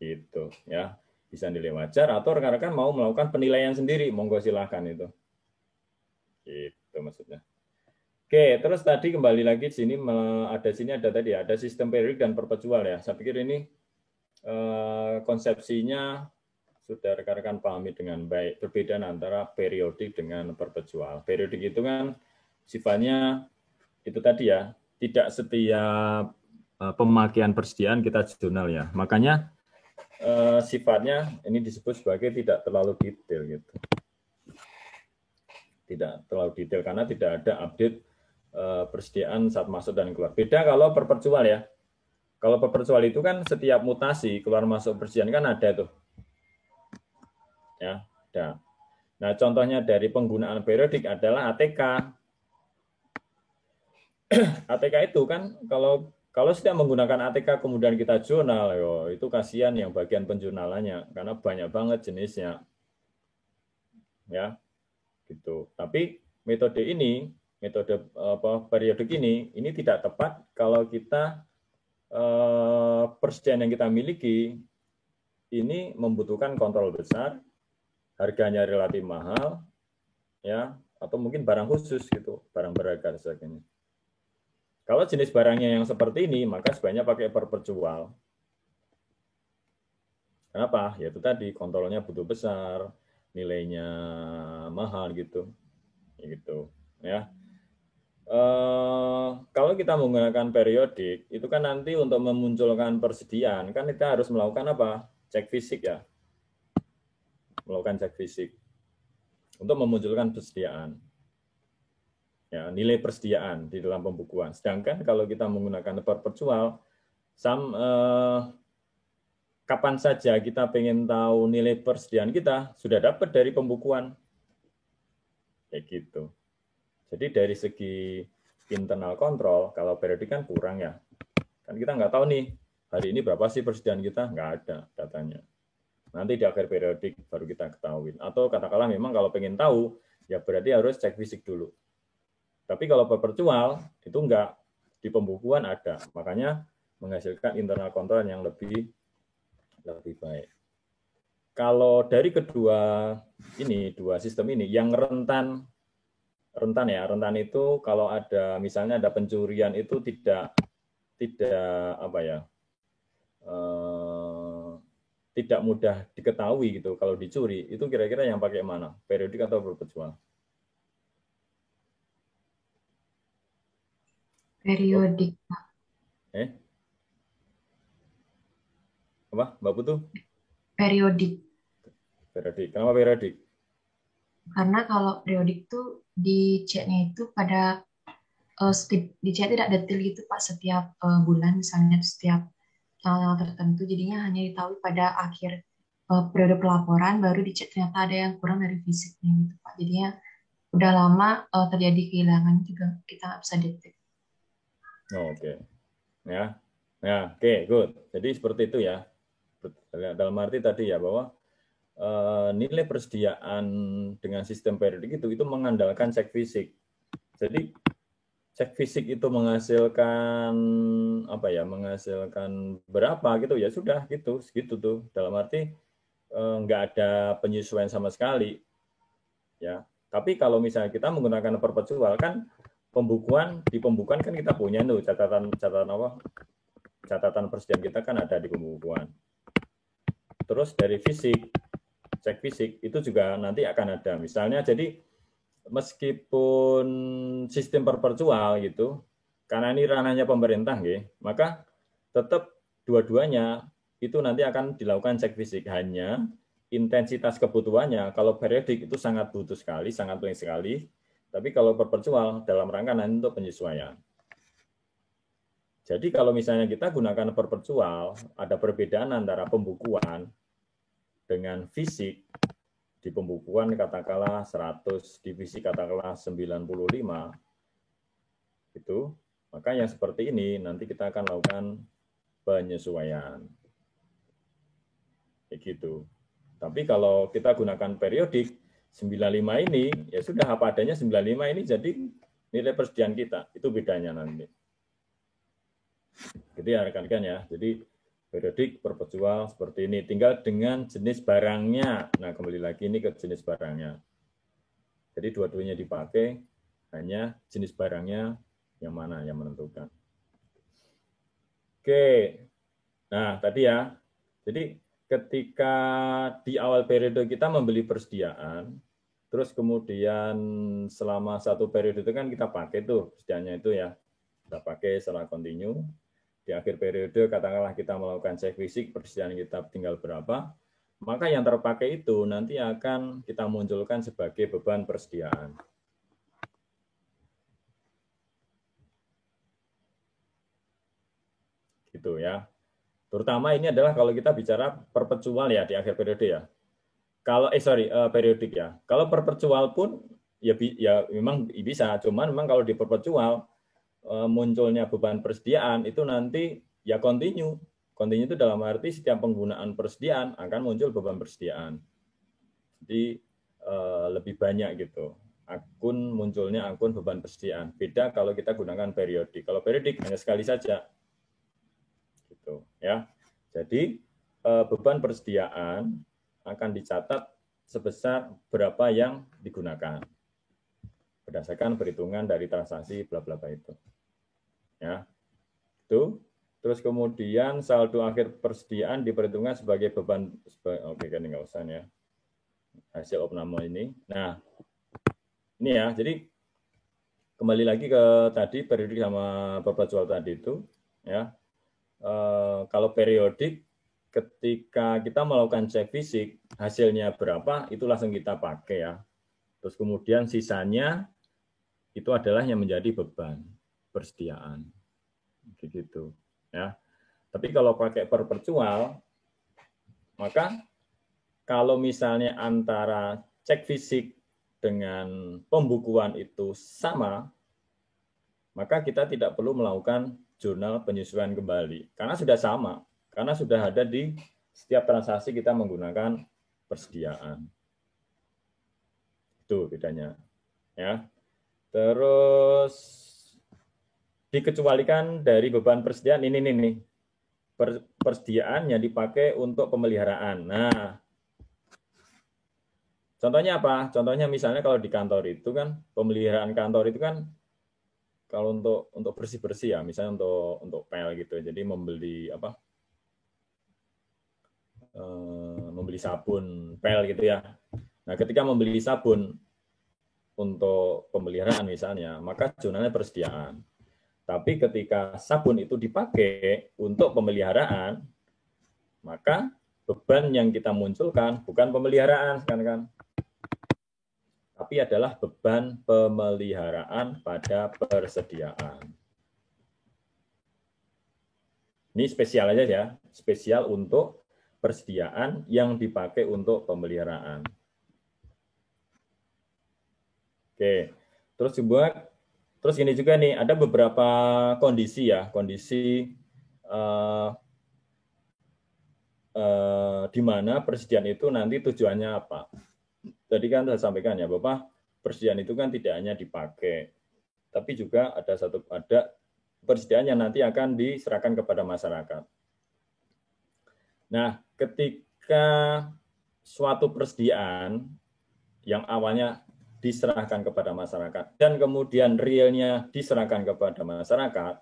Gitu ya. Bisa nilai wajar atau rekan-rekan mau melakukan penilaian sendiri, monggo silakan itu. Gitu maksudnya. Oke, terus tadi kembali lagi di sini ada sistem periodik dan perpetual ya. Saya pikir ini konsepsinya sudah rekan-rekan pahami dengan baik, perbedaan antara periodik dengan perpetual. Periodik itu kan sifatnya itu tadi ya, tidak setiap pemakaian persediaan kita jurnal ya. Makanya sifatnya ini disebut sebagai tidak terlalu detail gitu. Tidak terlalu detail karena tidak ada update persediaan saat masuk dan keluar. Beda kalau perpetual ya. Kalau perpetual itu kan setiap mutasi keluar masuk persediaan kan ada tuh. Ya, ada. Nah, contohnya dari penggunaan periodik adalah ATK. ATK itu kan kalau setiap menggunakan ATK kemudian kita jurnal, itu kasihan yang bagian penjurnalannya karena banyak banget jenisnya. Ya. Gitu. Tapi metode periodik ini tidak tepat kalau kita persediaan yang kita miliki ini membutuhkan kontrol besar, harganya relatif mahal, ya, atau mungkin barang khusus gitu, barang berharga dan sebagainya. Kalau jenis barangnya yang seperti ini, maka sebaiknya pakai perpetual. Kenapa? Ya itu tadi kontrolnya butuh besar, nilainya mahal gitu, ya. Kalau kita menggunakan periodik, itu kan nanti untuk memunculkan persediaan, kan kita harus melakukan apa? Cek fisik ya. Melakukan cek fisik untuk memunculkan persediaan. Ya, nilai persediaan di dalam pembukuan. Sedangkan kalau kita menggunakan perpetual, kapan saja kita pengen tahu nilai persediaan kita, sudah dapat dari pembukuan. Kayak gitu. Jadi dari segi internal kontrol, kalau periodik kan kurang ya. Kan kita nggak tahu nih, hari ini berapa sih persediaan kita? Nggak ada datanya. Nanti di akhir periodik baru kita ketahui. Atau katakanlah memang kalau pengen tahu, ya berarti harus cek fisik dulu. Tapi kalau perpetual, itu enggak. Di pembukuan ada. Makanya menghasilkan internal kontrol yang lebih baik. Kalau dari dua sistem ini, yang rentan itu kalau ada misalnya ada pencurian itu tidak tidak mudah diketahui gitu. Kalau dicuri itu kira-kira yang pakai mana? Periodik atau perpetual? Periodik, Pak. Apa, Mbak Putu? Periodik. Periodik. Kenapa periodik? Karena kalau periodik tuh diceknya itu pada dicek tidak detail gitu Pak, setiap bulan misalnya setiap tanggal tertentu, jadinya hanya ditahui pada akhir periode pelaporan baru dicek ternyata ada yang kurang dari fisiknya gitu Pak. Jadinya udah lama terjadi kehilangan juga kita nggak bisa detek. Oke. Ya. Ya, oke, good. Jadi seperti itu ya. Dalam arti tadi ya bahwa nilai persediaan dengan sistem periodik itu mengandalkan cek fisik. Jadi cek fisik itu menghasilkan menghasilkan berapa gitu ya sudah gitu segitu tuh. Dalam arti nggak ada penyesuaian sama sekali. Ya. Tapi kalau misalnya kita menggunakan perpetual kan di pembukuan kan kita punya tuh catatan apa? catatan persediaan kita kan ada di pembukuan. Terus dari fisik, cek fisik itu juga nanti akan ada. Misalnya jadi meskipun sistem perpetual gitu, karena ini ranahnya pemerintah, maka tetap dua-duanya itu nanti akan dilakukan cek fisik. Hanya intensitas kebutuhannya, kalau periodik itu sangat butuh sekali, sangat penting sekali. Tapi kalau perpetual dalam rangka nanti untuk penyesuaian. Jadi kalau misalnya kita gunakan perpetual, ada perbedaan antara pembukuan dengan fisik. Di pembukuan katakanlah 100, di fisik katakanlah 95, itu, maka yang seperti ini nanti kita akan lakukan penyesuaian. Kayak gitu. Tapi kalau kita gunakan periodik, 95 ini, ya sudah apa adanya 95 ini jadi nilai persediaan kita. Itu bedanya nanti. Gitu ya rekan-rekan ya. Jadi periodik, perpetual seperti ini. Tinggal dengan jenis barangnya. Nah, kembali lagi ini ke jenis barangnya. Jadi dua-duanya dipakai, hanya jenis barangnya yang mana yang menentukan. Oke. Nah, tadi ya. Jadi ketika di awal periode kita membeli persediaan, terus kemudian selama satu periode itu kan kita pakai tuh persediaannya itu ya. Kita pakai secara kontinu. Di akhir periode katakanlah kita melakukan cek fisik, persediaan kita tinggal berapa, maka yang terpakai itu nanti akan kita munculkan sebagai beban persediaan. Gitu ya. Terutama ini adalah kalau kita bicara perpetual ya di akhir periode ya. Kalau periodik ya. Kalau perpetual pun ya memang bisa, cuman memang kalau di perpetual munculnya beban persediaan itu nanti ya kontinu. Kontinu itu dalam arti setiap penggunaan persediaan akan muncul beban persediaan. Jadi lebih banyak gitu. Munculnya akun beban persediaan. Beda kalau kita gunakan periodik. Kalau periodik hanya sekali saja. Gitu ya. Jadi beban persediaan akan dicatat sebesar berapa yang digunakan. Berdasarkan perhitungan dari transaksi bla bla bla itu. Ya, itu. Terus kemudian saldo akhir persediaan diperhitungkan sebagai beban. Oke, kan nggak usah ya. Hasil opname ini. Nah, ini ya. Jadi kembali lagi ke tadi periodik sama perpetual tadi itu. Ya, kalau periodik, ketika kita melakukan cek fisik, hasilnya berapa itu langsung kita pakai ya. Terus kemudian sisanya itu adalah yang menjadi beban persediaan, gitu ya. Tapi kalau pakai perpetual, maka kalau misalnya antara cek fisik dengan pembukuan itu sama, maka kita tidak perlu melakukan jurnal penyesuaian kembali karena sudah sama, karena sudah ada di setiap transaksi kita menggunakan persediaan. Itu bedanya ya. Terus dikecualikan dari beban persediaan ini nih. Persediaan yang dipakai untuk pemeliharaan. Nah, contohnya apa? Contohnya misalnya kalau di kantor itu kan pemeliharaan kantor itu kan kalau untuk bersih-bersih ya, misalnya untuk pel gitu. Jadi membeli membeli sabun pel gitu ya. Nah, ketika membeli sabun untuk pemeliharaan misalnya, maka jurnalnya persediaan. Tapi ketika sabun itu dipakai untuk pemeliharaan, maka beban yang kita munculkan bukan pemeliharaan, kan? Tapi adalah beban pemeliharaan pada persediaan. Ini spesial aja ya, spesial untuk persediaan yang dipakai untuk pemeliharaan. Oke, terus ini juga nih, ada beberapa kondisi ya, kondisi di mana persediaan itu nanti tujuannya apa. Tadi kan saya sampaikan ya, Bapak, persediaan itu kan tidak hanya dipakai, tapi juga ada persediaan yang nanti akan diserahkan kepada masyarakat. Nah, ketika suatu persediaan yang awalnya diserahkan kepada masyarakat dan kemudian realnya diserahkan kepada masyarakat,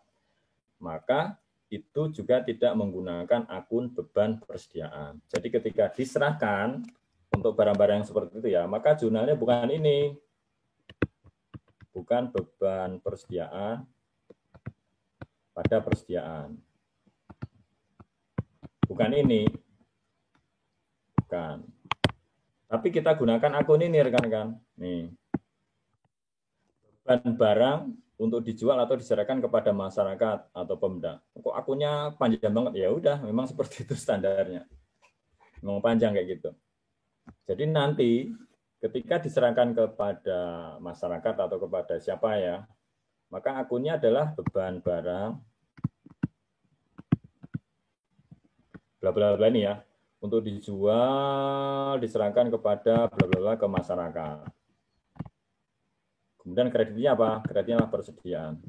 maka itu juga tidak menggunakan akun beban persediaan. Jadi ketika diserahkan untuk barang-barang yang seperti itu ya, maka jurnalnya bukan ini. Bukan beban persediaan pada persediaan. Bukan ini. Bukan. Tapi kita gunakan akun ini rekan-rekan. Nih. Beban barang untuk dijual atau diserahkan kepada masyarakat atau Pemda. Kok akunnya panjang banget? Ya udah, memang seperti itu standarnya. Memang panjang kayak gitu. Jadi nanti ketika diserahkan kepada masyarakat atau kepada siapa ya, maka akunnya adalah beban barang bla bla bla ini ya, untuk dijual, diserahkan kepada bla bla bla ke masyarakat. Kemudian kreditnya apa? Kreditnya adalah persediaan.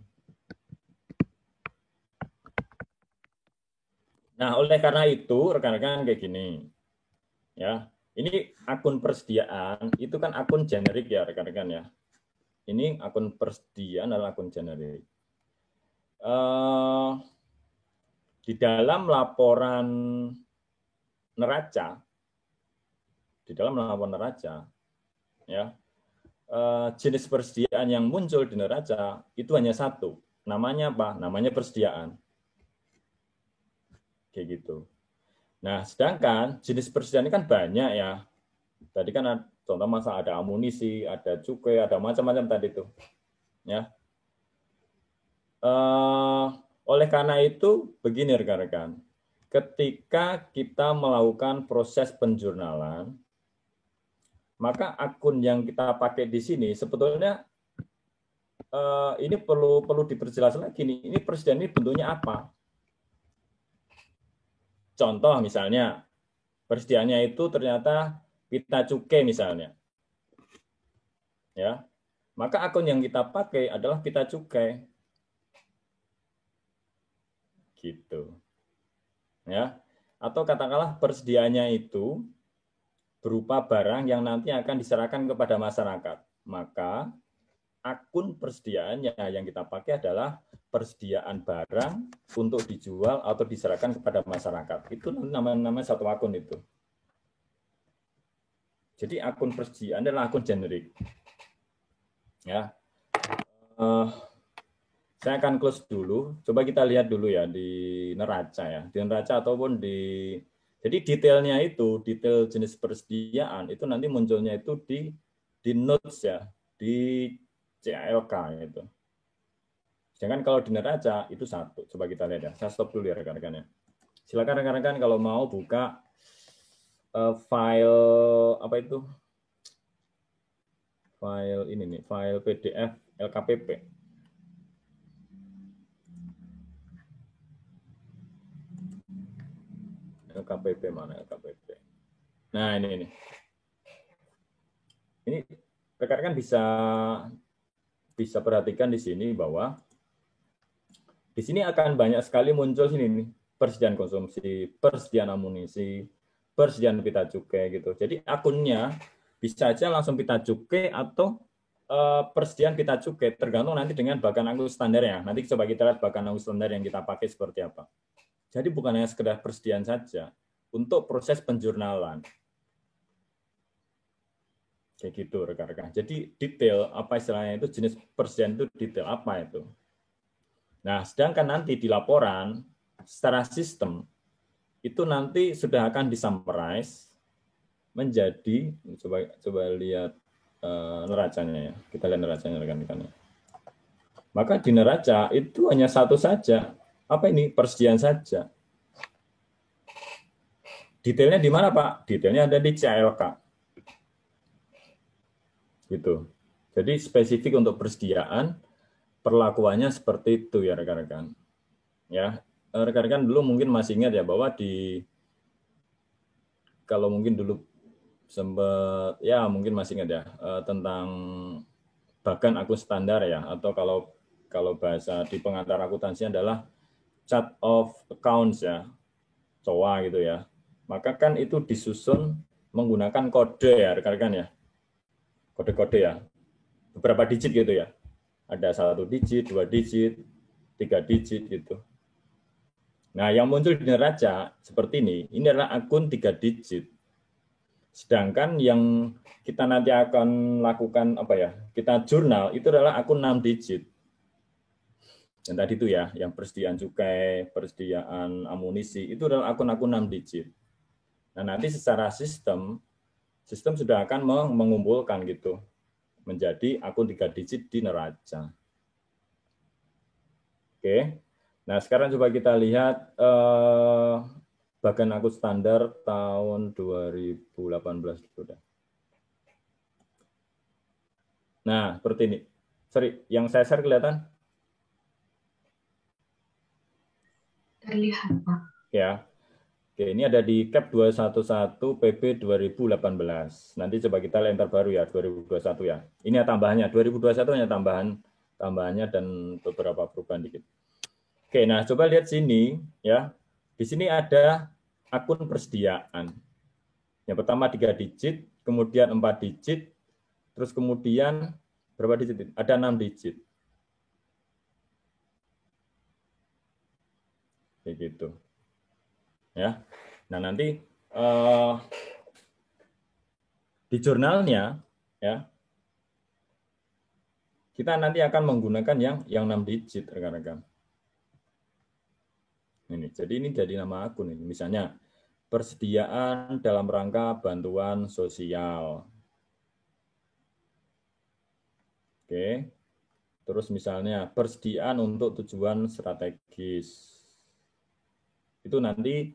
Nah, oleh karena itu, rekan-rekan kayak gini. Ya, ini akun persediaan, itu kan akun generik ya, rekan-rekan ya. Ini akun persediaan adalah akun generik. Di dalam laporan neraca, ya, jenis persediaan yang muncul di neraca itu hanya satu. Namanya apa? Namanya persediaan. Kayak gitu. Nah, sedangkan jenis persediaan ini kan banyak ya. Tadi kan contoh masa ada amunisi, ada cukai, ada macam-macam tadi itu. Ya. Oleh karena itu, begini rekan-rekan. Ketika kita melakukan proses penjurnalan, maka akun yang kita pakai di sini sebetulnya ini perlu diperjelas lagi nih. Ini persediaan ini bentuknya apa? Contoh misalnya persediaannya itu ternyata pita cukai misalnya, ya. Maka akun yang kita pakai adalah pita cukai, gitu, ya. Atau katakanlah persediaannya itu berupa barang yang nanti akan diserahkan kepada masyarakat. Maka akun persediaannya yang kita pakai adalah persediaan barang untuk dijual atau diserahkan kepada masyarakat. Itu namanya satu akun itu. Jadi akun persediaan adalah akun generik. Ya, saya akan close dulu. Coba kita lihat dulu ya di neraca ya, di neraca ataupun di. Jadi detailnya itu, detail jenis persediaan itu nanti munculnya itu di notes ya, di CALK gitu. Sedangkan kalau di neraca itu satu. Coba kita lihat ya. Saya stop dulu ya rekan-rekan ya. Silakan rekan-rekan kalau mau buka file apa itu? File ini nih, file PDF LKPP. LKPP mana LKPP? Nah, ini. Ini rekan-rekan bisa perhatikan di sini bahwa di sini akan banyak sekali muncul sini nih, persediaan konsumsi, persediaan amunisi, persediaan pita cukai gitu. Jadi akunnya bisa aja langsung pita cukai atau persediaan pita cukai, tergantung nanti dengan bahkan angka standarnya. Nanti coba kita lihat bahkan angka standar yang kita pakai seperti apa. Jadi bukan hanya sekedar persediaan saja, untuk proses penjurnalan. Kayak gitu rekan-rekan. Jadi detail apa istilahnya itu, jenis persediaan itu detail apa itu. Nah, sedangkan nanti di laporan secara sistem itu nanti sudah akan disummarize menjadi, coba lihat neracanya ya. Kita lihat neracanya rekan-rekan. Maka di neraca itu hanya satu saja. Apa ini? Persediaan saja. Detailnya di mana, Pak? Detailnya ada di CALK. Gitu. Jadi spesifik untuk persediaan, perlakuannya seperti itu ya rekan-rekan. Ya, rekan-rekan dulu mungkin masih ingat ya bahwa kalau mungkin dulu sempat ya mungkin masih ingat ya tentang bahkan akun standar ya, atau kalau bahasa di pengantar akuntansi adalah chart of accounts ya, COA gitu ya. Maka kan itu disusun menggunakan kode ya rekan-rekan ya. Kode-kode ya. Beberapa digit gitu ya. Ada 1 digit, 2 digit, 3 digit gitu. Nah, yang muncul di neraca seperti ini adalah akun 3 digit. Sedangkan yang kita nanti akan lakukan kita jurnal itu adalah akun 6 digit. Yang tadi itu ya, yang persediaan cukai, persediaan amunisi, itu adalah akun-akun 6 digit. Nah, nanti secara sistem sudah akan mengumpulkan gitu, menjadi akun 3 digit di neraca. Oke, nah sekarang coba kita lihat bagan akun standar tahun 2018 sudah. Nah, seperti ini. Sorry, yang saya share kelihatan? Terlihat, Pak. Ya. Oke, ini ada di CAP 211 PB 2018. Nanti coba kita lihat yang terbaru ya, 2021 ya. Ini ya tambahannya, 2021 hanya tambahannya dan beberapa perubahan dikit. Oke, nah coba lihat sini ya. Di sini ada akun persediaan. Yang pertama 3 digit, kemudian 4 digit, terus kemudian berapa digit? Ada 6 digit. Kayak gitu. Ya. Nah, nanti di jurnalnya ya kita nanti akan menggunakan yang 6 digit, rekan-rekan. Ini, jadi ini jadi nama akun ini. Misalnya persediaan dalam rangka bantuan sosial. Oke. Terus misalnya persediaan untuk tujuan strategis. Itu nanti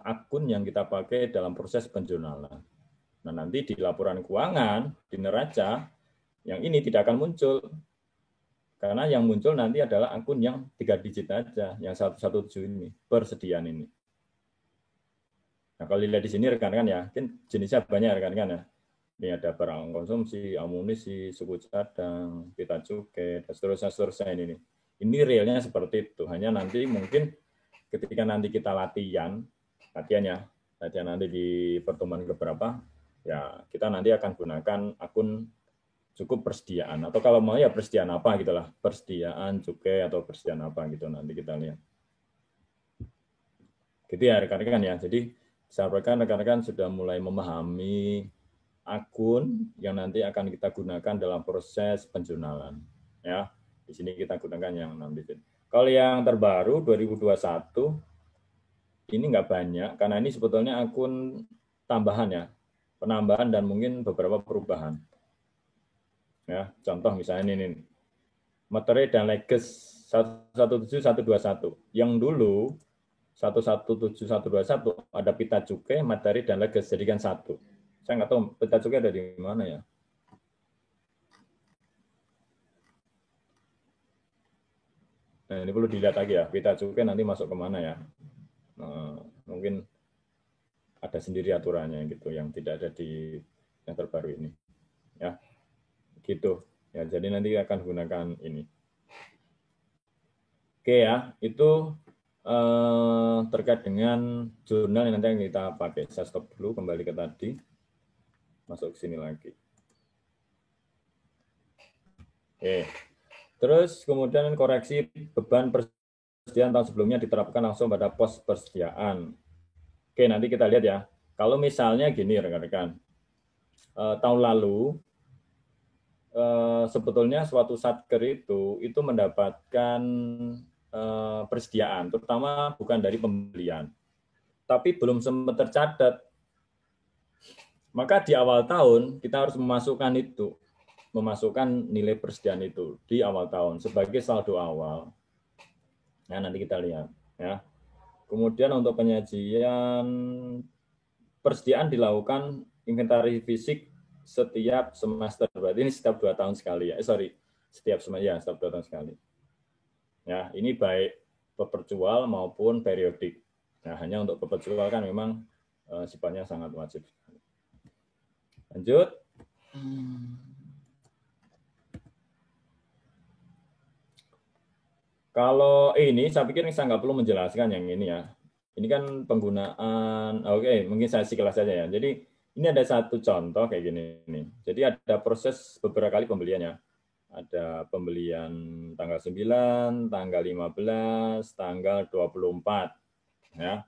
akun yang kita pakai dalam proses penjurnalan. Nah, nanti di laporan keuangan, di neraca, yang ini tidak akan muncul. Karena yang muncul nanti adalah akun yang 3 digit aja, yang 117 ini, persediaan ini. Nah, kalau dilihat di sini rekan-rekan ya, kan jenisnya banyak rekan-rekan ya. Ini ada barang konsumsi, amunisi, suku cadang, pita cukai, dan seterusnya ini. Ini realnya seperti itu. Hanya nanti mungkin ketika nanti kita latihan nanti di pertemuan keberapa, ya kita nanti akan gunakan akun cukup persediaan. Atau kalau mau ya persediaan apa gitulah, persediaan cukai atau persediaan apa gitu nanti kita lihat. Gitu ya rekan-rekan ya. Jadi saya harapkan rekan-rekan sudah mulai memahami akun yang nanti akan kita gunakan dalam proses penjurnalan. Ya, di sini kita gunakan yang 6 digit. Kalau yang terbaru 2021 ini nggak banyak karena ini sebetulnya akun tambahan ya, penambahan dan mungkin beberapa perubahan. Ya, contoh misalnya ini materi dan leges 117121. Yang dulu 117121 ada pita cukai, materi dan leges jadikan satu. Saya nggak tahu pita cukai ada di mana ya. Nah, ini perlu dilihat lagi ya, pita cukai nanti masuk ke mana ya. Mungkin ada sendiri aturannya gitu, yang tidak ada di yang terbaru ini. Ya, gitu. Ya, jadi nanti akan gunakan ini. Oke ya, itu terkait dengan jurnal yang nanti yang kita pakai. Saya stop dulu, kembali ke tadi. Masuk ke sini lagi. Oke. Terus kemudian koreksi beban persediaan tahun sebelumnya diterapkan langsung pada pos persediaan. Oke, nanti kita lihat ya. Kalau misalnya gini rekan-rekan, tahun lalu sebetulnya suatu satker itu mendapatkan persediaan, terutama bukan dari pembelian, tapi belum sempat tercatat. Maka di awal tahun kita harus memasukkan nilai persediaan itu di awal tahun sebagai saldo awal. Nah, nanti kita lihat ya. Kemudian untuk penyajian persediaan dilakukan inventaris fisik setiap semester. Berarti ini setiap 2 tahun sekali ya. Setiap 2 tahun sekali. Ya, ini baik perpetual maupun periodik. Nah, hanya untuk perpetual kan memang sifatnya sangat wajib. Lanjut. Kalau ini, saya pikir saya nggak perlu menjelaskan yang ini ya. Ini kan penggunaan, oke, mungkin saya sekilas saja ya. Jadi ini ada satu contoh kayak gini nih. Jadi ada proses beberapa kali pembeliannya. Ada pembelian tanggal 9, tanggal 15, tanggal 24. Ya.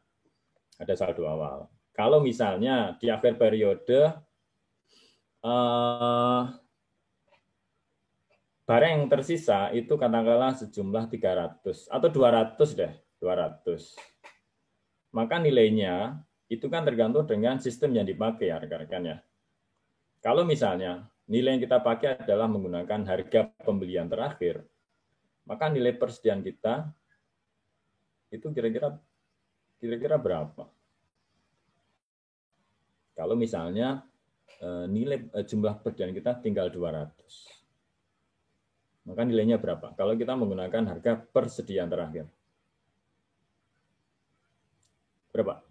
Ada saldo awal. Kalau misalnya di akhir periode barang yang tersisa itu katakanlah sejumlah 300 atau 200 deh, 200. Maka nilainya itu kan tergantung dengan sistem yang dipakai ya rekan-rekan ya. Kalau misalnya nilai yang kita pakai adalah menggunakan harga pembelian terakhir, maka nilai persediaan kita itu kira-kira berapa? Kalau misalnya nilai jumlah persediaan kita tinggal 200. Maka nilainya berapa? Kalau kita menggunakan harga persediaan terakhir. Berapa?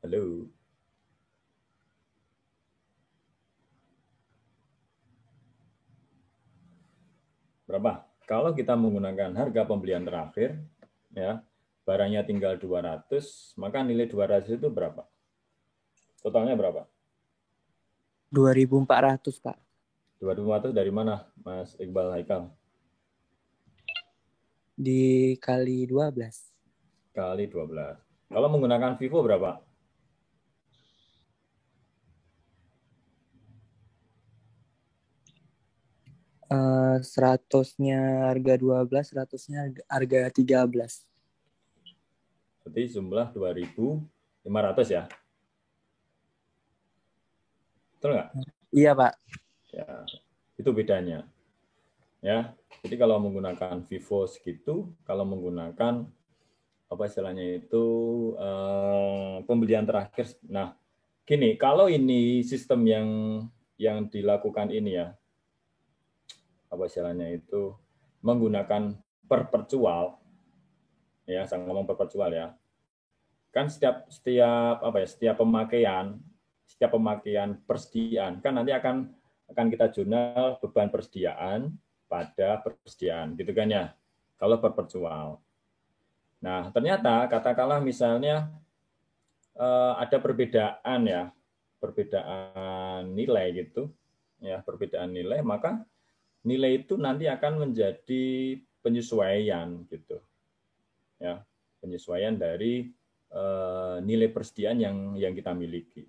Halo. Berapa? Kalau kita menggunakan harga pembelian terakhir, ya, barangnya tinggal 200, maka nilai 200 itu berapa? Totalnya berapa? 2.400, Pak. 2.400 dari mana, Mas Iqbal Haikal? Dikali 12. Kali 12. Kalau menggunakan Vivo berapa? Seratusnya harga 12, seratusnya harga 13. Berarti jumlah 2.500 ya? Betul nggak? Iya, Pak. Ya, itu bedanya. Ya, jadi kalau menggunakan Vivo segitu, kalau menggunakan apa istilahnya itu pembelian terakhir. Nah, gini, kalau ini sistem yang dilakukan ini ya, apa istilahnya itu menggunakan perpetual, ya, saya ngomong perpetual ya, kan setiap pemakaian persediaan kan nanti akan kita jurnal beban persediaan pada persediaan, gitu kan ya, kalau perpetual. Nah, ternyata katakanlah misalnya ada perbedaan nilai gitu, ya, perbedaan nilai, maka nilai itu nanti akan menjadi penyesuaian gitu, ya, penyesuaian dari nilai persediaan yang kita miliki.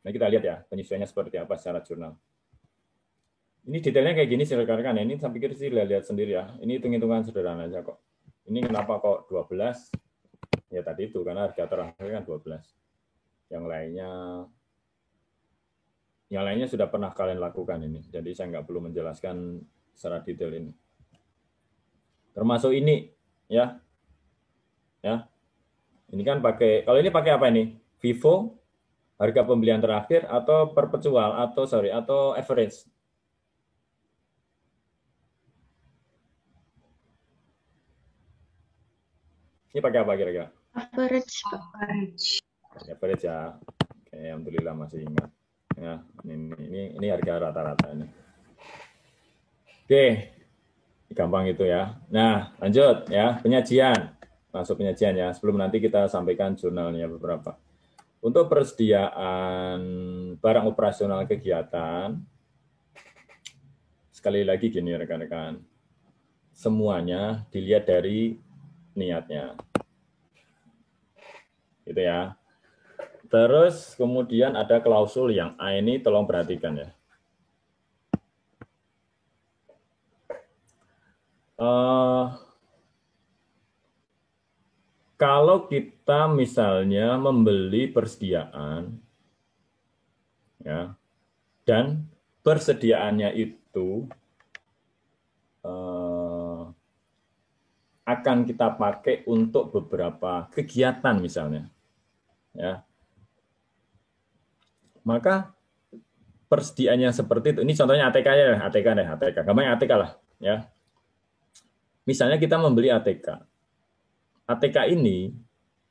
Nah, kita lihat ya penyesuaiannya seperti apa secara jurnal. Ini detailnya kayak gini sih rekan-rekan. Ini saya pikir sih lihat sendiri ya. Ini hitung-hitungan sederhana aja kok. Ini kenapa kok 12? Ya tadi itu karena harga terakhir kan 12. Yang lainnya sudah pernah kalian lakukan ini. Jadi saya nggak perlu menjelaskan secara detail ini. Termasuk ini ya. Ya. Ini kan kalau ini pakai apa ini? Vivo, harga pembelian terakhir atau perpetual atau average. Ini pakai apa kira-kira? Average. Average ya. Oke, alhamdulillah masih ingat. Ya, ini harga rata-rata ini. Oke, gampang itu ya. Nah, lanjut ya, penyajian. Masuk penyajian ya, sebelum nanti kita sampaikan jurnalnya beberapa. Untuk persediaan barang operasional kegiatan, sekali lagi gini rekan-rekan, semuanya dilihat dari niatnya. Gitu ya. Terus kemudian ada klausul yang A ini tolong perhatikan ya. Kalau kita misalnya membeli persediaan, ya, dan persediaannya itu akan kita pakai untuk beberapa kegiatan misalnya, ya, maka persediaannya seperti itu. Ini contohnya ATK ya, ATK, gampangnya ATK lah, ya. Misalnya kita membeli ATK. ATK ini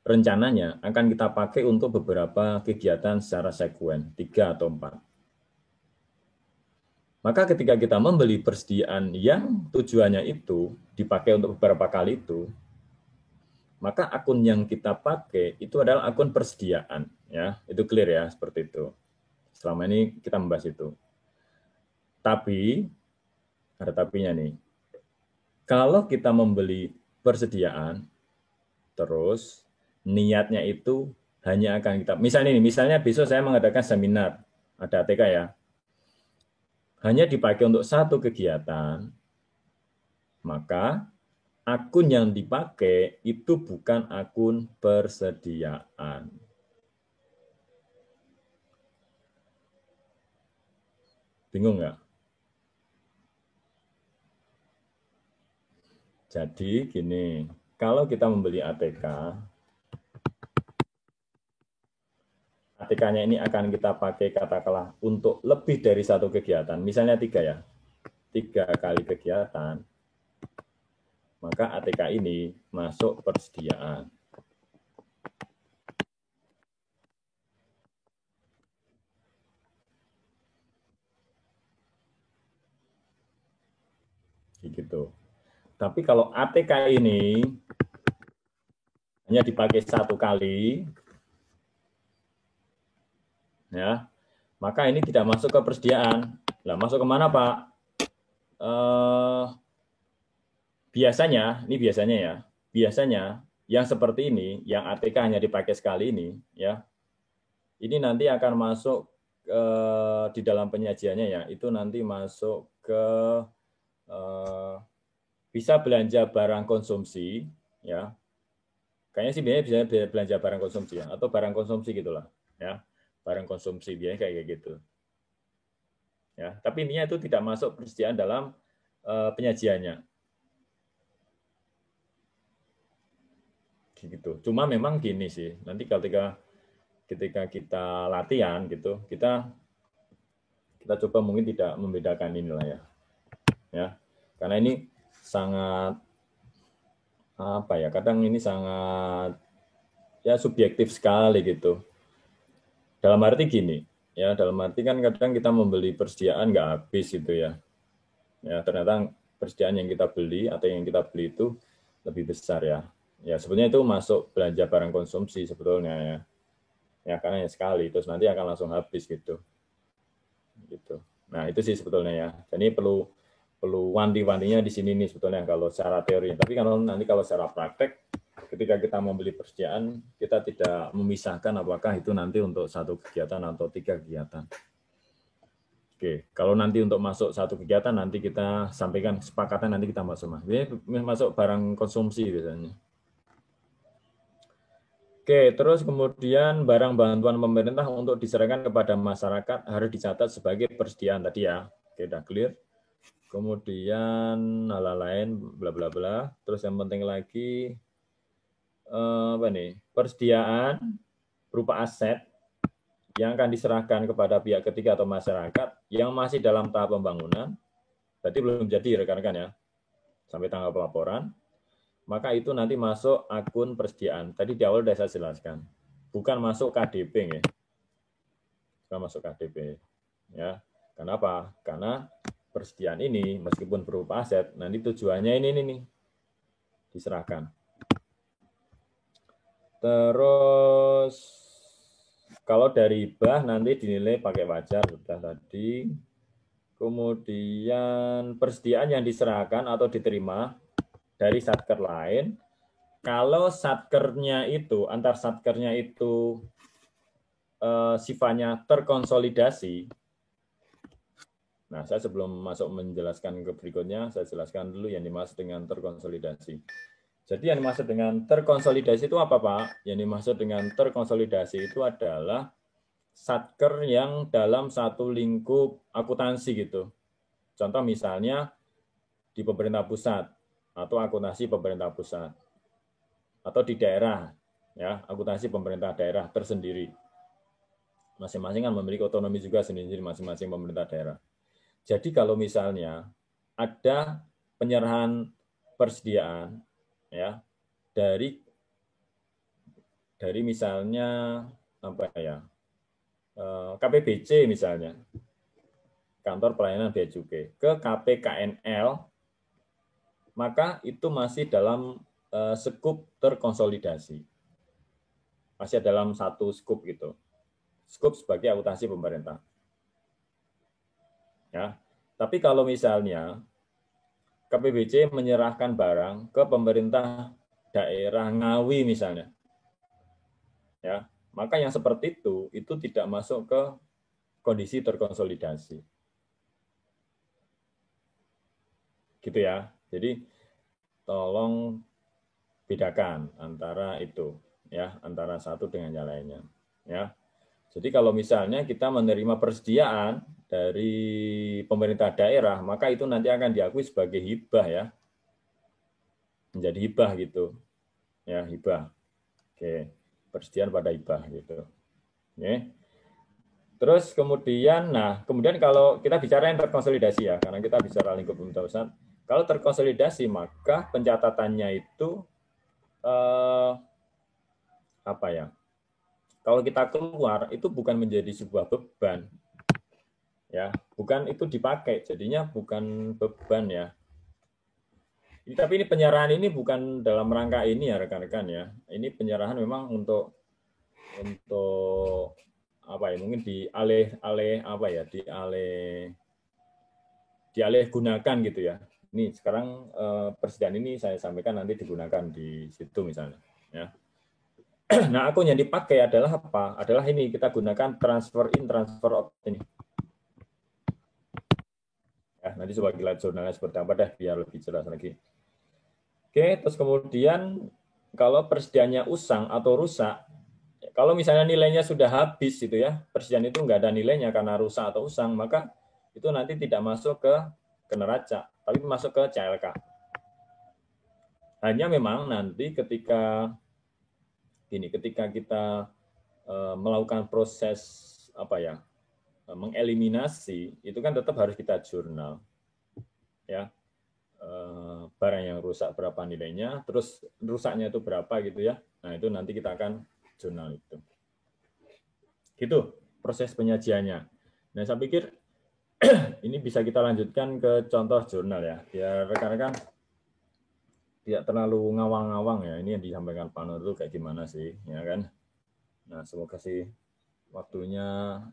rencananya akan kita pakai untuk beberapa kegiatan secara sekuen, 3 atau 4. Maka ketika kita membeli persediaan yang tujuannya itu dipakai untuk beberapa kali itu, maka akun yang kita pakai itu adalah akun persediaan, ya. Itu clear ya, seperti itu. Selama ini kita membahas itu. Tapi ada tapinya nih. Kalau kita membeli persediaan, terus niatnya itu hanya akan kita, misalnya besok saya mengadakan seminar, ada ATK ya, hanya dipakai untuk satu kegiatan, maka akun yang dipakai itu bukan akun persediaan. Bingung nggak? Jadi gini, kalau kita membeli ATK-nya ini akan kita pakai katakanlah untuk lebih dari satu kegiatan, misalnya 3 ya, 3 kali kegiatan, maka ATK ini masuk persediaan. Gitu. Tapi kalau ATK ini hanya dipakai 1 kali, ya, maka ini tidak masuk ke persediaan. Lah, masuk kemana, Pak? Biasanya yang seperti ini, yang ATK hanya dipakai sekali ini, ya, ini nanti akan masuk di dalam penyajiannya ya, itu nanti masuk ke bisa belanja barang konsumsi, ya. Kayaknya sih biasanya bisa belanja barang konsumsi ya, atau barang konsumsi gitulah, ya. Barang konsumsi biasanya kayak gitu. Ya, tapi intinya itu tidak masuk persediaan dalam penyajiannya. Gitu. Cuma memang gini sih, nanti ketika kita latihan gitu, kita coba mungkin tidak membedakan inilah ya. Ya. Karena ini sangat apa ya, kadang ini sangat ya subjektif sekali gitu. Dalam arti gini, ya dalam arti kan kadang kita membeli persediaan nggak habis gitu ya. Ya ternyata persediaan yang kita beli atau yang kita beli itu lebih besar ya. Ya sebetulnya itu masuk belanja barang konsumsi sebetulnya ya. Ya karena sekali terus nanti akan langsung habis gitu. Gitu. Nah, itu sih sebetulnya ya. Jadi perlu wanti-wantinya di sini nih sebetulnya kalau secara teori. Tapi kalau secara praktek ketika kita membeli persediaan, kita tidak memisahkan apakah itu nanti untuk satu kegiatan atau 3 kegiatan. Oke, kalau nanti untuk masuk satu kegiatan nanti kita sampaikan kesepakatan nanti kita masuk barang konsumsi biasanya. Oke, terus kemudian barang bantuan pemerintah untuk diserahkan kepada masyarakat harus dicatat sebagai persediaan tadi ya. Oke, udah clear. Kemudian hal lain bla bla bla. Terus yang penting lagi persediaan berupa aset yang akan diserahkan kepada pihak ketiga atau masyarakat yang masih dalam tahap pembangunan. Berarti belum jadi rekan-rekan ya. Sampai tanggal pelaporan. Maka itu nanti masuk akun persediaan. Tadi di awal sudah saya jelaskan. Bukan masuk KDP ya. Bukan masuk KDP. Ya. Kenapa? Karena persediaan ini meskipun berupa aset, nanti tujuannya ini nih. Diserahkan. Terus kalau dari hibah nanti dinilai pakai wajar sudah tadi. Kemudian persediaan yang diserahkan atau diterima dari satker lain, kalau satkernya itu, antar satkernya itu sifatnya terkonsolidasi. Nah, saya sebelum masuk menjelaskan ke berikutnya, saya jelaskan dulu yang dimaksud dengan terkonsolidasi. Jadi yang dimaksud dengan terkonsolidasi itu apa, Pak? Yang dimaksud dengan terkonsolidasi itu adalah satker yang dalam satu lingkup akuntansi gitu. Contoh misalnya di pemerintah pusat, atau akuntansi pemerintah pusat, atau di daerah, ya akuntansi pemerintah daerah tersendiri. Masing-masing kan memiliki otonomi juga sendiri masing-masing pemerintah daerah. Jadi kalau misalnya ada penyerahan persediaan, ya dari misalnya apa ya KPBC misalnya, kantor pelayanan bea cukai, ke KPKNL. Maka itu masih dalam skup terkonsolidasi. Masih dalam satu skup gitu. Skup sebagai akuntansi pemerintah. Ya. Tapi kalau misalnya KPBC menyerahkan barang ke pemerintah daerah Ngawi misalnya, ya, maka yang seperti itu tidak masuk ke kondisi terkonsolidasi. Gitu ya. Jadi tolong bedakan antara itu, ya, antara satu dengan yang lainnya, ya. Jadi kalau misalnya kita menerima persediaan dari pemerintah daerah, maka itu nanti akan diakui sebagai hibah, ya, menjadi hibah gitu, ya, hibah. Oke, persediaan pada hibah gitu. Oke. Terus kemudian, kemudian kalau kita bicara yang terkonsolidasi ya, karena kita bicara lingkup pemerintah pusat, kalau terkonsolidasi maka pencatatannya itu apa ya? Kalau kita keluar itu bukan menjadi sebuah beban, ya, bukan itu dipakai, jadinya bukan beban ya. Tapi ini penyerahan ini bukan dalam rangka ini ya rekan-rekan ya. Ini penyerahan memang untuk apa ya? Mungkin dialih gunakan gitu ya. Ini sekarang persediaan ini saya sampaikan nanti digunakan di situ misalnya. Ya. Nah, akun yang dipakai adalah apa? Adalah ini, kita gunakan transfer in, transfer out ini. Ya, nanti coba lihat jurnalnya seperti apa deh, biar lebih jelas lagi. Oke, terus kemudian kalau persediaannya usang atau rusak, kalau misalnya nilainya sudah habis gitu ya, persediaan itu nggak ada nilainya karena rusak atau usang, maka itu nanti tidak masuk ke neraca, tapi masuk ke CLK. Hanya memang nanti ketika kita melakukan proses apa ya, mengeliminasi, itu kan tetap harus kita jurnal, ya, barang yang rusak berapa nilainya, terus rusaknya itu berapa gitu ya. Nah itu nanti kita akan jurnal itu. Gitu proses penyajiannya. Nah saya pikir ini bisa kita lanjutkan ke contoh jurnal ya, biar rekan-rekan tidak terlalu ngawang-ngawang ya. Ini yang disampaikan Pak Nur itu kayak gimana sih, ya kan? Nah, semoga sih waktunya,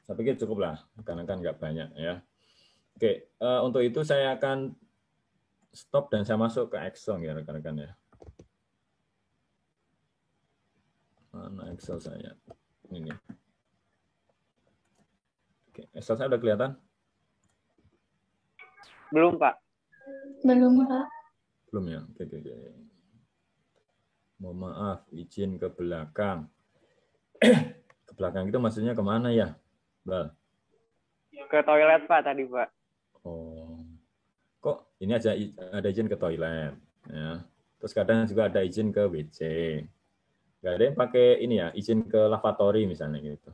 saya pikir cukup lah, karena kan nggak banyak ya. Oke, untuk itu saya akan stop dan saya masuk ke Excel ya rekan-rekan ya. Mana Excel saya? Ini. Oke, Excel saya udah kelihatan? Belum, Pak. Belum, Pak. Belum ya? Oke. Mohon maaf, izin ke belakang. Ke belakang itu maksudnya kemana ya, Bal? Ke toilet, Pak, tadi, Pak. Oh, kok ini aja ada izin ke toilet, ya. Terus kadang juga ada izin ke WC. Nggak ada yang pakai ini ya, izin ke lavatory misalnya gitu.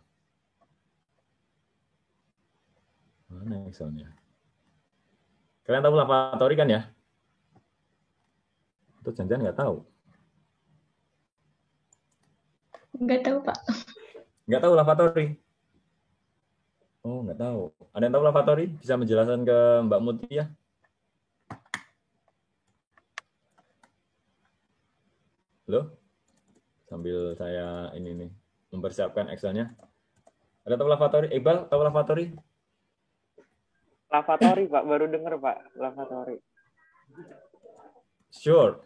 Mana Excelnya? Kalian tahu lavatory kan ya? Itu jangan-jangan nggak tahu. Nggak tahu, Pak. Nggak tahu lavatory? Oh, nggak tahu. Ada yang tahu lavatory? Bisa menjelaskan ke Mbak Mutia? Halo? Sambil saya ini nih mempersiapkan Excel-nya. Ada tahu lavatory? Iqbal, tahu lavatory? Lavatory, Pak. Baru dengar, Pak. Lavatory. Sure.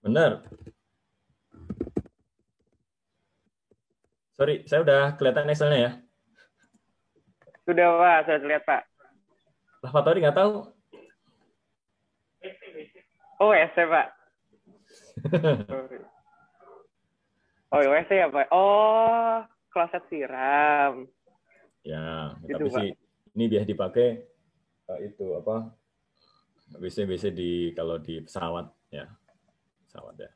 Benar. Sorry, saya udah kelihatan Excel-nya ya? Sudah, Pak. Sudah terlihat, Pak. Lavatory nggak tahu? Oh, WC, Pak. Oh, WC ya, Pak? Oh, kloset siram. Ya, Gitu, tapi Pak. sih ini biasa dipakai itu apa? WC kalau di pesawat ya. Pesawat ya.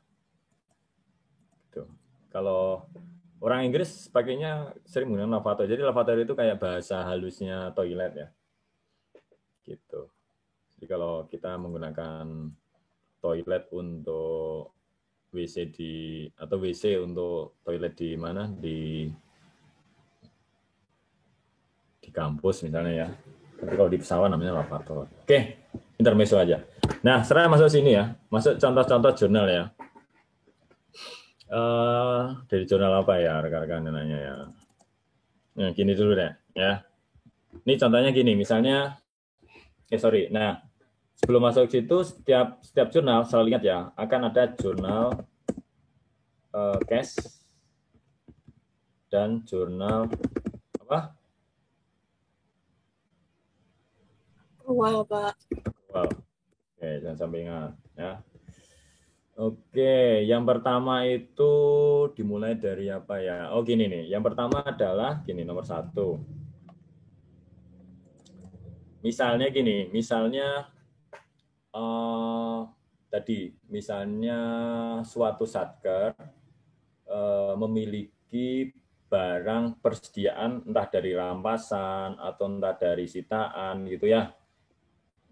Gitu. Kalau orang Inggris pakainya sering menggunakan lavatory. Jadi lavatory itu kayak bahasa halusnya toilet ya. Gitu. Jadi kalau kita menggunakan toilet untuk atau WC untuk toilet di mana? Di kampus misalnya ya. Tapi kalau di pesawat namanya lavatory. Oke, intermezzo aja. Nah, sekarang masuk sini ya, masuk contoh-contoh jurnal ya. Dari jurnal apa ya, rekan-rekan nanya ya. Nah, gini dulu deh, ya. Ini contohnya gini, misalnya, nah, sebelum masuk ke situ, setiap jurnal, selalu ingat ya, akan ada jurnal case dan jurnal apa? Wow, Pak. Wow. Oke, jangan sampai ingat ya. Oke, yang pertama itu dimulai dari apa ya? Oh gini nih, yang pertama adalah gini nomor 1. Misalnya gini, misalnya tadi, misalnya suatu satker memiliki barang persediaan entah dari rampasan atau entah dari sitaan gitu ya.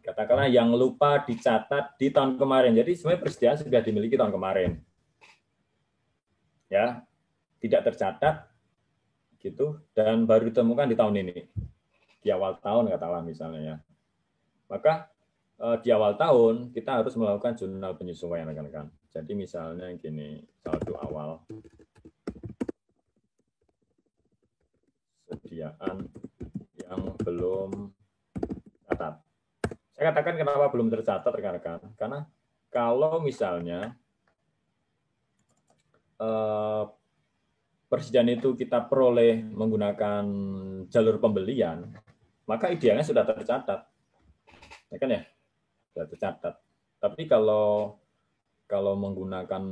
Katakanlah yang lupa dicatat di tahun kemarin. Jadi sebenarnya persediaan sudah dimiliki tahun kemarin. Ya, tidak tercatat gitu dan baru ditemukan di tahun ini. Di awal tahun katakanlah misalnya ya. Maka di awal tahun kita harus melakukan jurnal penyesuaian rekan-rekan. Jadi misalnya gini, saldo awal persediaan yang belum tercatat. Saya katakan kenapa belum tercatat rekan-rekan, karena kalau misalnya persediaan itu kita peroleh menggunakan jalur pembelian, maka idealnya sudah tercatat, ya kan ya, sudah tercatat. Tapi kalau menggunakan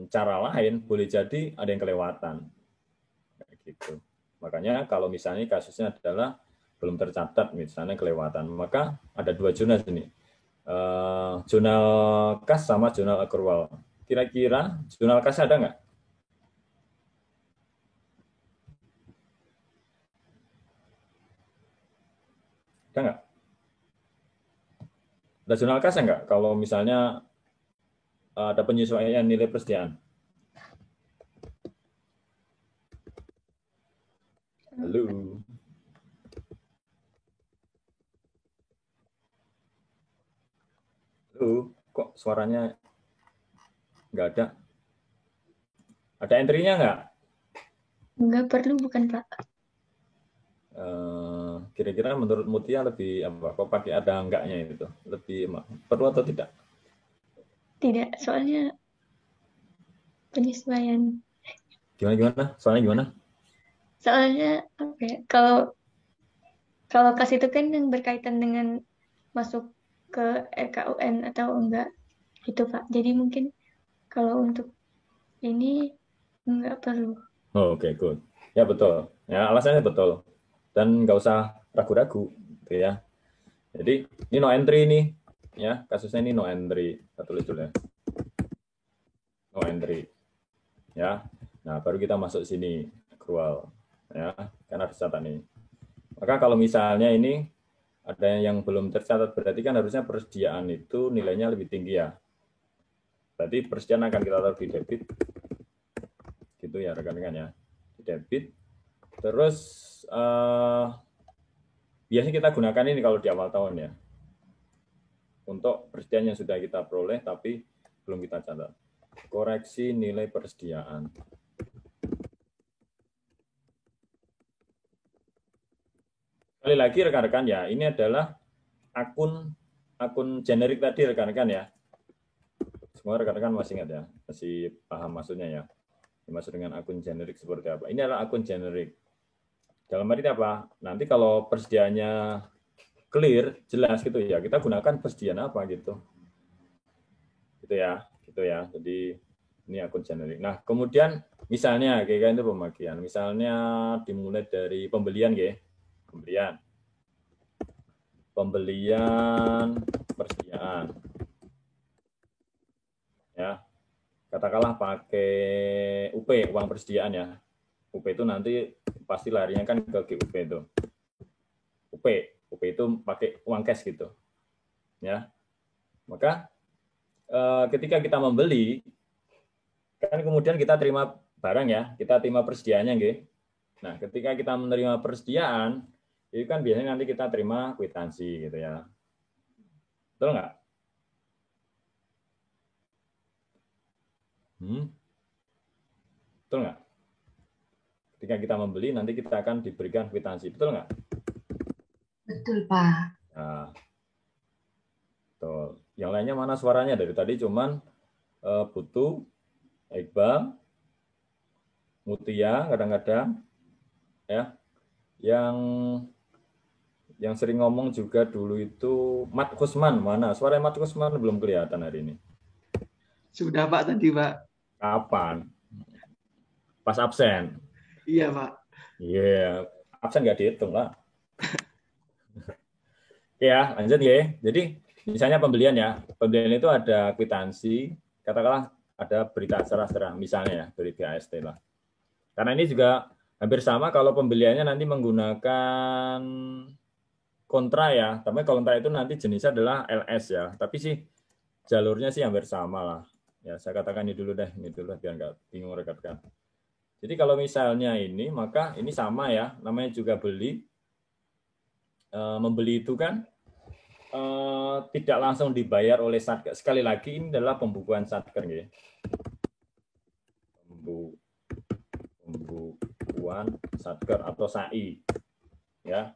cara lain, boleh jadi ada yang kelewatan, gitu. Makanya kalau misalnya kasusnya adalah belum tercatat, misalnya kelewatan, maka ada 2 jurnal sini, jurnal kas sama jurnal accrual. Kira-kira jurnal kas ada nggak? Ada nggak? Ada jurnal kas nggak? Kalau misalnya ada penyesuaian nilai persediaan. Halo. Halo, kok suaranya nggak ada? Ada entry-nya nggak? Nggak perlu, bukan Pak? Kira-kira menurut Mutia lebih apa? Kok pakai ada enggaknya itu? Lebih perlu atau tidak? Tidak, soalnya penyesuaian. Gimana? Soalnya gimana? Soalnya apa ya? Kalau kas itu kan yang berkaitan dengan masuk ke RKUN atau enggak gitu Pak. Jadi mungkin kalau untuk ini enggak perlu. Oh, oke, good. Ya betul. Ya alasannya betul. Dan nggak usah ragu-ragu, gitu ya. Jadi ini no entry nih, ya kasusnya ini no entry. Kita tulis dulu ya. No entry, ya. Nah baru kita masuk sini accrual, ya. Karena harus catat nih. Maka kalau misalnya ini ada yang belum tercatat, berarti kan harusnya persediaan itu nilainya lebih tinggi ya. Berarti persediaan akan kita taruh di debit, gitu ya rekan-rekan ya. Di debit. Terus biasanya kita gunakan ini kalau di awal tahun ya. Untuk persediaan yang sudah kita peroleh tapi belum kita catat. Koreksi nilai persediaan. Sekali lagi rekan-rekan ya, ini adalah akun generik tadi rekan-rekan ya. Semua rekan-rekan masih ingat ya, masih paham maksudnya ya. Dimaksud dengan akun generik seperti apa? Ini adalah akun generik. Dalam arti apa? Nanti kalau persediaannya clear, jelas gitu ya, kita gunakan persediaan apa gitu. Gitu ya. Jadi ini akun generik. Nah, kemudian misalnya kayak itu pemakaian. Misalnya dimulai dari pembelian ya. Pembelian persediaan. Ya. Katakanlah pakai UP, uang persediaan ya. UP itu nanti pasti larinya kan ke GUP itu. UP itu pakai uang cash gitu. Ya. Maka ketika kita membeli kan kemudian kita terima barang ya, kita terima persediaannya nggih. Nah, ketika kita menerima persediaan, itu kan biasanya nanti kita terima kwitansi gitu ya. Betul nggak? Betul nggak? Ketika kita membeli, nanti kita akan diberikan kwitansi. Betul nggak? Betul, Pak. Nah, betul. Yang lainnya mana suaranya? Dari tadi cuman Putu, Iqbal, Mutia kadang-kadang, ya. Yang sering ngomong juga dulu itu Mat Kusman. Mana? Suara Mat Kusman belum kelihatan hari ini. Sudah Pak tadi Pak. Kapan? Pas absen. Iya Pak. Iya, absen nggak dihitung lah. Ya, lanjut ya. Jadi misalnya pembelian ya. Pembelian itu ada kwitansi, katakanlah ada berita acara misalnya ya, dari BAST lah. Karena ini juga hampir sama kalau pembeliannya nanti menggunakan kontra ya. Tapi kontra itu nanti jenisnya adalah LS ya. Tapi sih jalurnya sih hampir sama lah. Ya, saya katakan ini dulu deh, biar nggak bingung rekan-rekan. Jadi kalau misalnya ini, maka ini sama ya, namanya juga beli. Membeli itu kan tidak langsung dibayar oleh satker. Sekali lagi ini adalah pembukuan satker ya. Pembukuan satker atau SAI ya.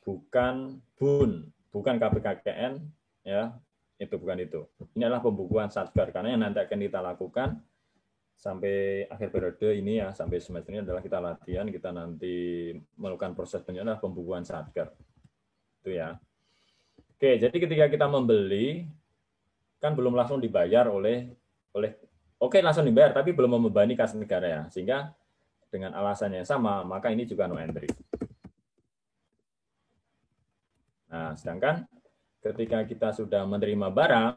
Bukan BUN, bukan KPKKN ya. Itu bukan itu. Ini adalah pembukuan satker karena yang nanti akan kita lakukan sampai akhir periode ini ya, sampai semester ini adalah kita latihan, kita nanti melakukan proses penjualan pembukuan satker. Itu ya. Oke, jadi ketika kita membeli kan belum langsung dibayar langsung dibayar tapi belum membebani kas negara ya. Sehingga dengan alasan yang sama, maka ini juga no entry. Nah, sedangkan ketika kita sudah menerima barang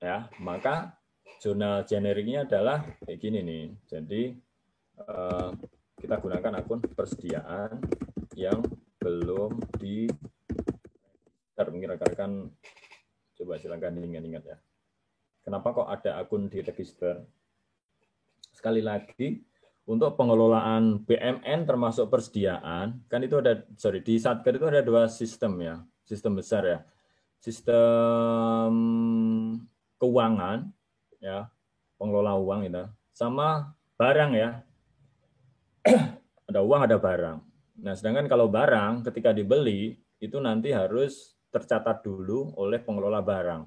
ya, maka jurnal generiknya adalah kayak gini nih. Jadi kita gunakan akun persediaan yang belum di mungkin rekan-rekan coba silakan ingat-ingat ya. Kenapa kok ada akun di register? Sekali lagi untuk pengelolaan BMN termasuk persediaan kan itu ada di Satker itu ada dua sistem ya, sistem besar ya, sistem keuangan ya, pengelola uang itu, sama barang ya. Ada uang, ada barang. Nah, sedangkan kalau barang ketika dibeli itu nanti harus tercatat dulu oleh pengelola barang.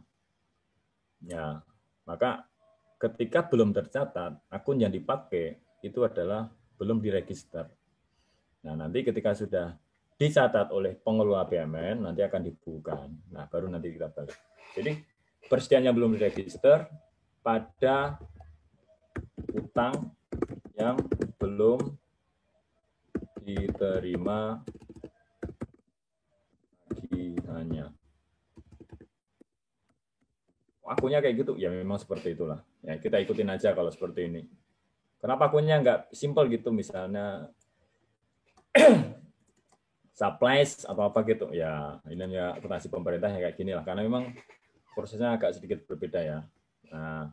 Ya, maka ketika belum tercatat, akun yang dipakai itu adalah belum diregister. Nah, nanti ketika sudah dicatat oleh pengelola BMN, nanti akan dibuka. Nah, baru nanti kita balik. Jadi, persediaan yang belum diregister pada utang yang belum diterima tagihannya. Akunnya kayak gitu, ya memang seperti itulah. Ya, kita ikutin aja kalau seperti ini. Kenapa akunnya nggak simpel gitu, misalnya supplies atau apa gitu. Ya, ini ya akuntansi pemerintah yang kayak gini lah. Karena memang prosesnya agak sedikit berbeda ya. Nah,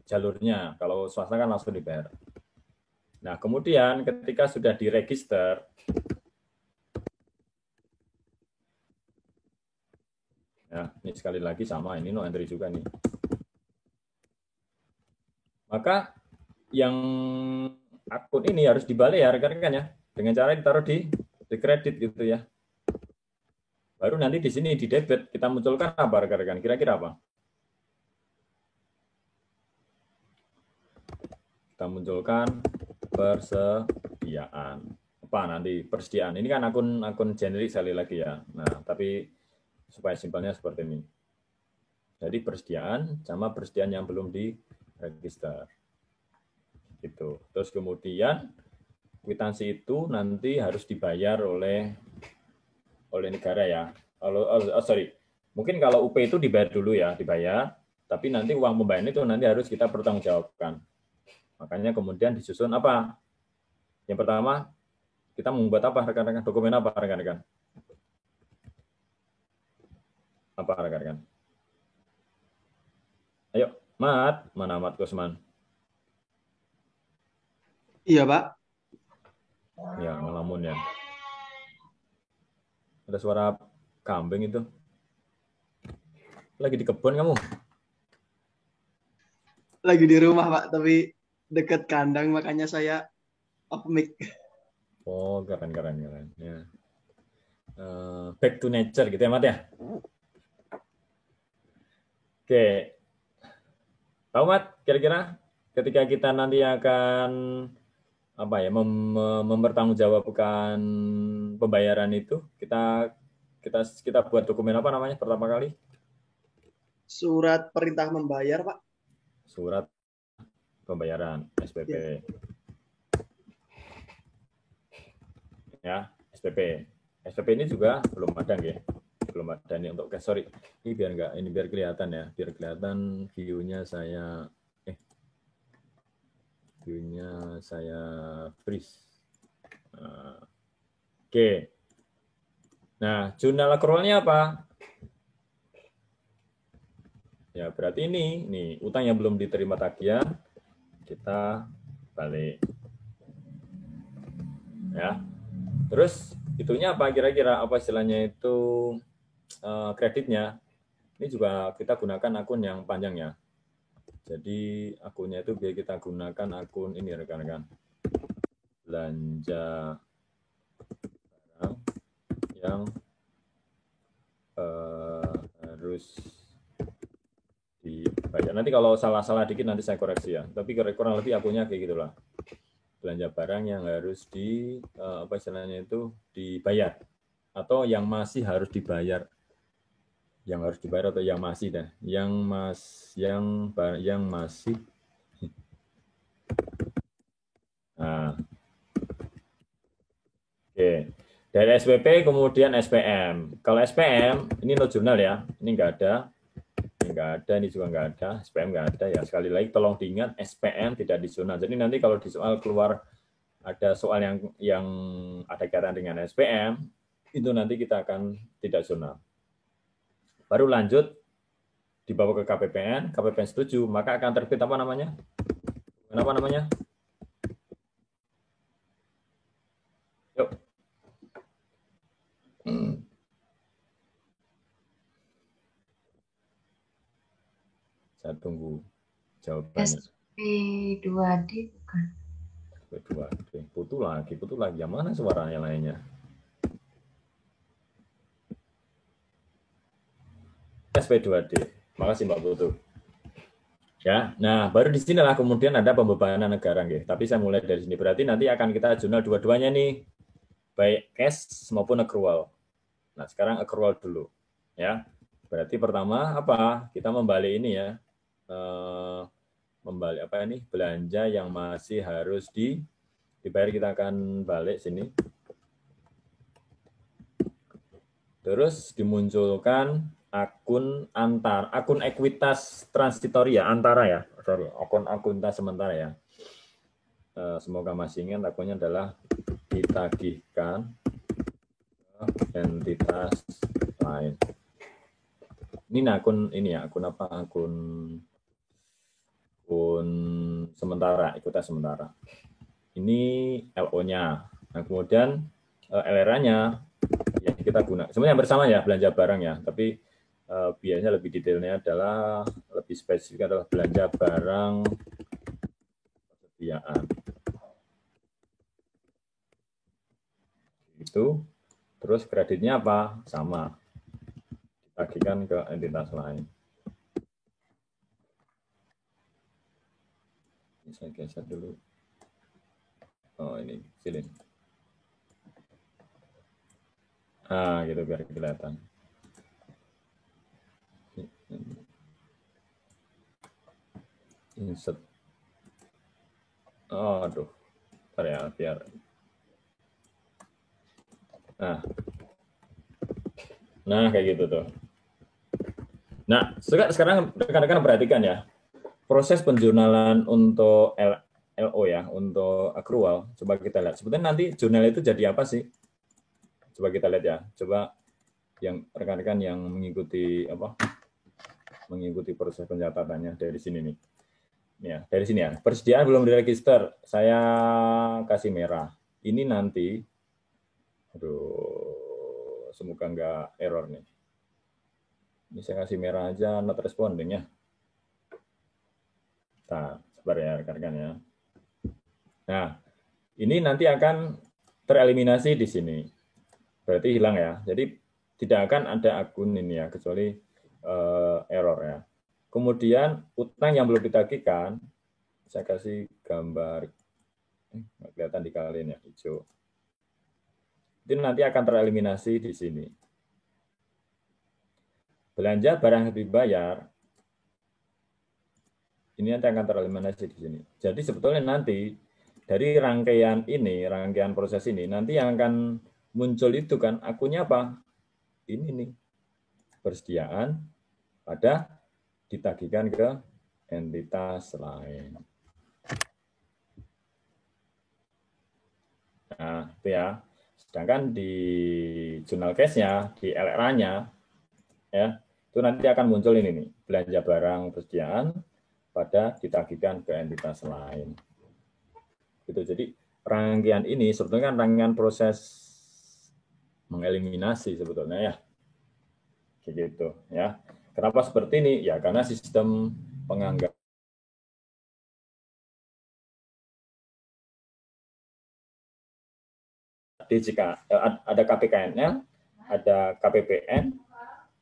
jalurnya kalau swasta kan langsung dibayar. Nah, kemudian ketika sudah diregister, ya, ini sekali lagi sama, ini no entry juga nih. Maka yang akun ini harus dibalik ya rekan-rekan ya, dengan cara ditaruh di kredit gitu ya. Baru nanti di sini di debit kita munculkan apa rekan-rekan? Kira-kira apa? Kita munculkan persediaan. Apa nanti persediaan? Ini kan akun generik sekali lagi ya. Nah, tapi supaya simpelnya seperti ini. Jadi persediaan sama persediaan yang belum diregister. Gitu. Terus kemudian kwitansi itu nanti harus dibayar oleh negara ya. Mungkin kalau UP itu dibayar dulu ya, dibayar. Tapi nanti uang pembayaran itu nanti harus kita pertanggungjawabkan. Makanya kemudian disusun apa? Yang pertama, kita membuat apa rekan-rekan? Dokumen apa rekan-rekan? Apa rekan-rekan? Ayo, Mat. Mana Mat Kusman? Iya, Pak. Ya, ngelamun ya. Ada suara kambing itu. Lagi di kebun kamu? Lagi di rumah, Pak, tapi dekat kandang, makanya saya off mic. Oh, keren. Ya. Back to nature gitu ya, Mat ya. Oke. Tahu, Mat, kira-kira ketika kita nanti akan mempertanggungjawabkan pembayaran itu, kita buat dokumen apa namanya pertama kali? Surat perintah membayar, Pak. Surat pembayaran SPP. Ya, SPP. SPP ini juga belum ada nggih. Belum ada nih untuk cash. Sorry. Ini biar kelihatan ya. Biar kelihatan view-nya saya freeze. Oke. Nah, jurnal accrual-nya apa? Ya, berarti ini nih utang yang belum diterima tagihan kita balik. Ya. Terus itunya apa kira-kira? Apa istilahnya itu kreditnya? Ini juga kita gunakan akun yang panjang ya. Jadi akunnya itu biar kita gunakan akun ini rekan-rekan. Belanja barang yang harus dibayar. Nanti kalau salah-salah dikit nanti saya koreksi ya. Tapi kurang lebih akunnya kayak gitulah. Belanja barang yang harus istilahnya itu dibayar atau yang masih harus dibayar. Yang harus dibayar atau yang masih dah. Yang masih. Nah. Oke. Dari SPP kemudian SPM. Kalau SPM ini no jurnal ya. Ini enggak ada. Ini juga nggak ada, SPM nggak ada ya. Sekali lagi tolong diingat SPM tidak di jurnal. Jadi nanti kalau di soal keluar ada soal yang ada kaitan dengan SPM, itu nanti kita akan tidak jurnal. Baru lanjut dibawa ke KPPN setuju, maka akan terbit apa namanya? Apa namanya? Yuk. Saya tunggu jawabannya. SP2D bukan? SP2D. Putu lagi. Yang mana suaranya lainnya? SP2D. Makasih Mbak Putu. Ya, nah baru di sinilah kemudian ada pembebanan negara, nggih. Tapi saya mulai dari sini. Berarti nanti akan kita jurnal dua-duanya nih, baik cash maupun accrual. Nah sekarang accrual dulu, ya. Berarti pertama apa? Kita membalik ini ya. Membalik belanja yang masih harus dibayar, kita akan balik sini. Terus dimunculkan akun ekuitas transitori ya, akun ekuitas sementara ya. Semoga masih ingat akunnya adalah ditagihkan ke entitas lain. Ini akun sementara, ekuitas sementara. Ini LO-nya. Nah, kemudian LRA-nya ya kita gunakan. Sebenarnya bersama ya, belanja barang ya, tapi biasanya lebih detailnya adalah lebih spesifik adalah belanja barang persediaan. Itu. Terus kreditnya apa? Sama. Ditagihkan ke entitas lain. Saya geser dulu. Oh, ini silin. Nah, gitu biar kelihatan. Insert. Oh, aduh. Bentar ya, biar. Nah, kayak gitu tuh. Nah, sekarang rekan-rekan perhatikan ya. Proses penjurnalan untuk LO ya, untuk accrual, coba kita lihat. Sebetulnya nanti jurnal itu jadi apa sih? Coba kita lihat ya. Coba yang rekan-rekan yang mengikuti proses pencatatannya dari sini nih. Ya, dari sini ya. Persediaan belum diregister, saya kasih merah. Ini nanti, aduh, semoga nggak error nih. Ini saya kasih merah aja, not responding ya. Sabar ya rekan-rekan ya. Nah, ini nanti akan tereliminasi di sini. Berarti hilang ya. Jadi tidak akan ada akun ini ya, kecuali error ya. Kemudian utang yang belum ditagihkan, saya kasih gambar, nggak kelihatan di kalian ya, hijau. Itu nanti akan tereliminasi di sini. Belanja barang yang dibayar, ini nanti akan tereliminasi di sini. Jadi sebetulnya nanti dari rangkaian ini, rangkaian proses ini, nanti yang akan muncul itu kan akunnya apa? Ini nih, persediaan pada ditagihkan ke entitas lain. Nah, itu ya. Sedangkan di jurnal case-nya, di LRA-nya, ya, itu nanti akan muncul ini nih, belanja barang persediaan pada ditagihkan ke entitas lain. Gitu. Jadi rangkaian ini sebetulnya kan rangkaian proses mengeliminasi sebetulnya ya. Kayak gitu ya. Kenapa seperti ini? Ya karena sistem penganggaran jika ada KPKN-nya, ada KPPN.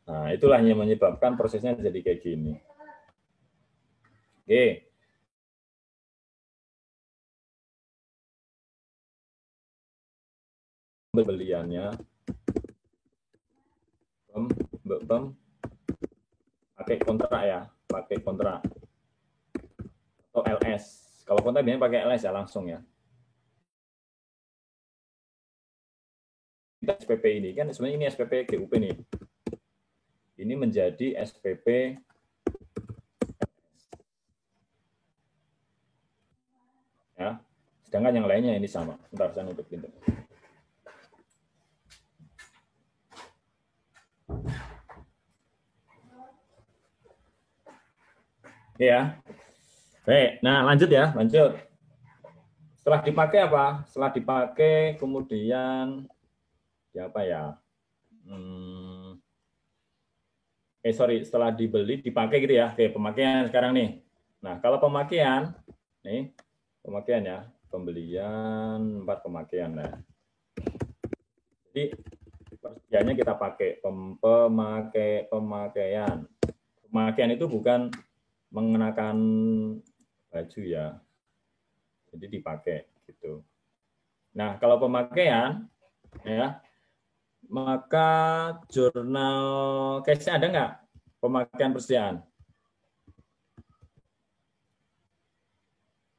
Nah, itulah yang menyebabkan prosesnya jadi kayak gini. Oke. Pembeliannya pakai kontrak ya, pakai kontrak atau LS. Kalau kontrak biasanya pakai LS ya langsung ya. SPP ini kan sebenarnya ini SPP GUP nih. Ini menjadi SPP ya. Sedangkan yang lainnya ini sama. Bentar saya nutup pintu. Ya. Baik, nah lanjut ya, lanjut. Setelah dipakai apa? Setelah dipakai kemudian ya apa ya? Setelah dibeli dipakai gitu ya. Oke, pemakaian sekarang nih. Nah, kalau pemakaian nih, pemakaian ya, pembelian 4 pemakaian ya. Jadi persediaannya kita pakai pemakaian. Pemakaian itu bukan mengenakan baju ya. Jadi dipakai gitu. Nah, kalau pemakaian ya, maka jurnal case-nya ada nggak pemakaian persediaan?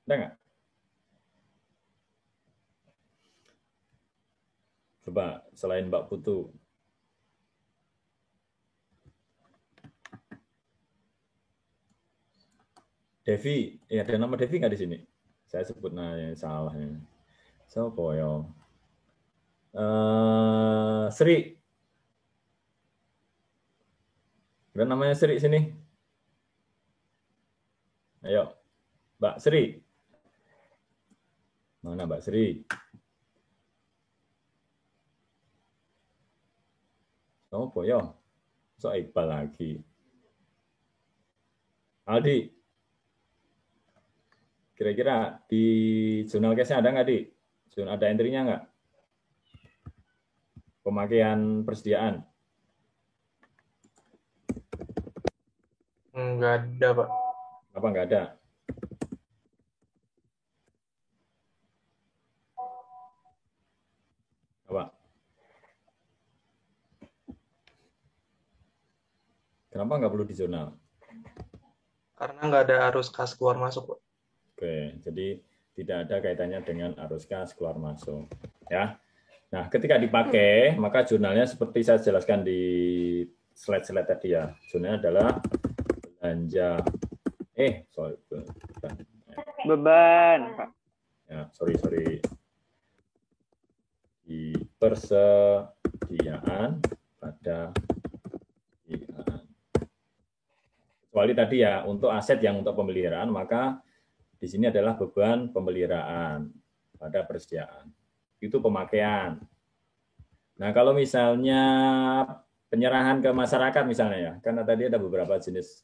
Ada nggak? Coba selain Mbak Putu. Devi, ya ada nama Devi nggak di sini? Saya sebut namanya salah. Sopo yo. Sri. Ada namanya Sri sini. Ayo, Mbak Sri. Mana Mbak Sri? Sopo yo. So Iqbal lagi. Aldi. Kira-kira di jurnal case-nya ada nggak, Di? Ada entry-nya nggak? Pemakaian persediaan. Nggak ada, Pak. Apa nggak ada? Apa? Kenapa nggak perlu di jurnal? Karena nggak ada arus kas keluar masuk, Pak. Oke, jadi tidak ada kaitannya dengan arus kas keluar masuk. Ya. Nah, ketika dipakai, maka jurnalnya seperti saya jelaskan di slide-slide tadi ya. Jurnalnya adalah belanja. Beban. Ya, sorry. Di persediaan pada persediaan. Kecuali tadi ya, untuk aset yang untuk pemeliharaan, maka di sini adalah beban pemeliharaan pada persediaan. Itu pemakaian. Nah, kalau misalnya penyerahan ke masyarakat misalnya ya, karena tadi ada beberapa jenis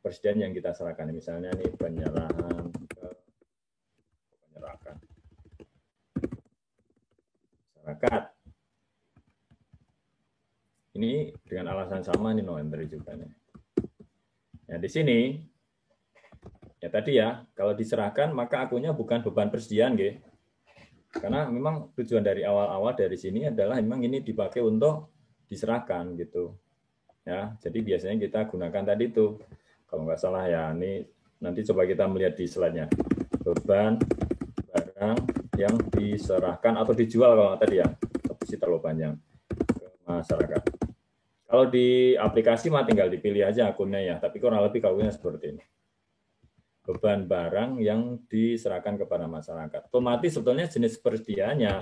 persediaan yang kita serahkan. Misalnya nih penyerahan masyarakat. Ini dengan alasan sama nih no entry juga nih. Ya di sini ya tadi ya, kalau diserahkan maka akunnya bukan beban persediaan, nggih. Karena memang tujuan dari awal-awal dari sini adalah memang ini dipakai untuk diserahkan gitu. Ya, jadi biasanya kita gunakan tadi itu. Kalau nggak salah ya, ini nanti coba kita melihat di slide-nya. Beban barang yang diserahkan atau dijual kalau tadi ya, tapi sih terlalu panjang ke masyarakat. Kalau di aplikasi mah tinggal dipilih aja akunnya ya, tapi kurang lebih akunnya seperti ini. Beban barang yang diserahkan kepada masyarakat. Otomatis sebetulnya jenis persediaannya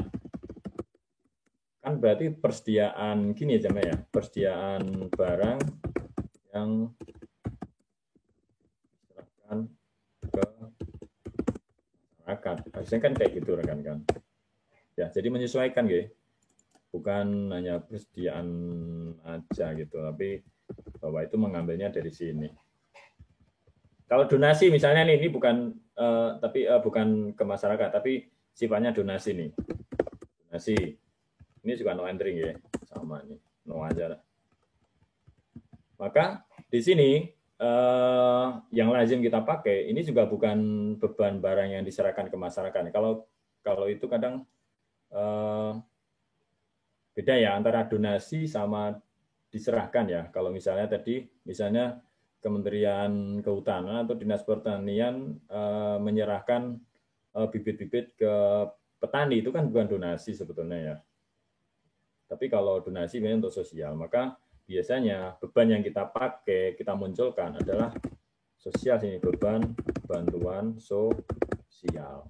kan berarti persediaan gini aja ya, persediaan barang yang diserahkan ke masyarakat. Harusnya kan kayak gitu rekan-rekan. Ya, jadi menyesuaikan gitu. Bukan hanya persediaan aja gitu, tapi bahwa itu mengambilnya dari sini. Kalau donasi misalnya nih, ini bukan bukan ke masyarakat, tapi sifatnya donasi nih. Donasi. Ini juga no entry ya, sama nih, no aja. Maka di sini yang lazim kita pakai ini juga bukan beban barang yang diserahkan ke masyarakat. Kalau itu kadang beda ya antara donasi sama diserahkan ya. Kalau misalnya tadi misalnya Kementerian Kehutanan atau Dinas Pertanian menyerahkan bibit-bibit ke petani, itu kan bukan donasi sebetulnya ya. Tapi kalau donasi memang untuk sosial, maka biasanya beban yang kita pakai, kita munculkan adalah sosial sini, beban bantuan sosial.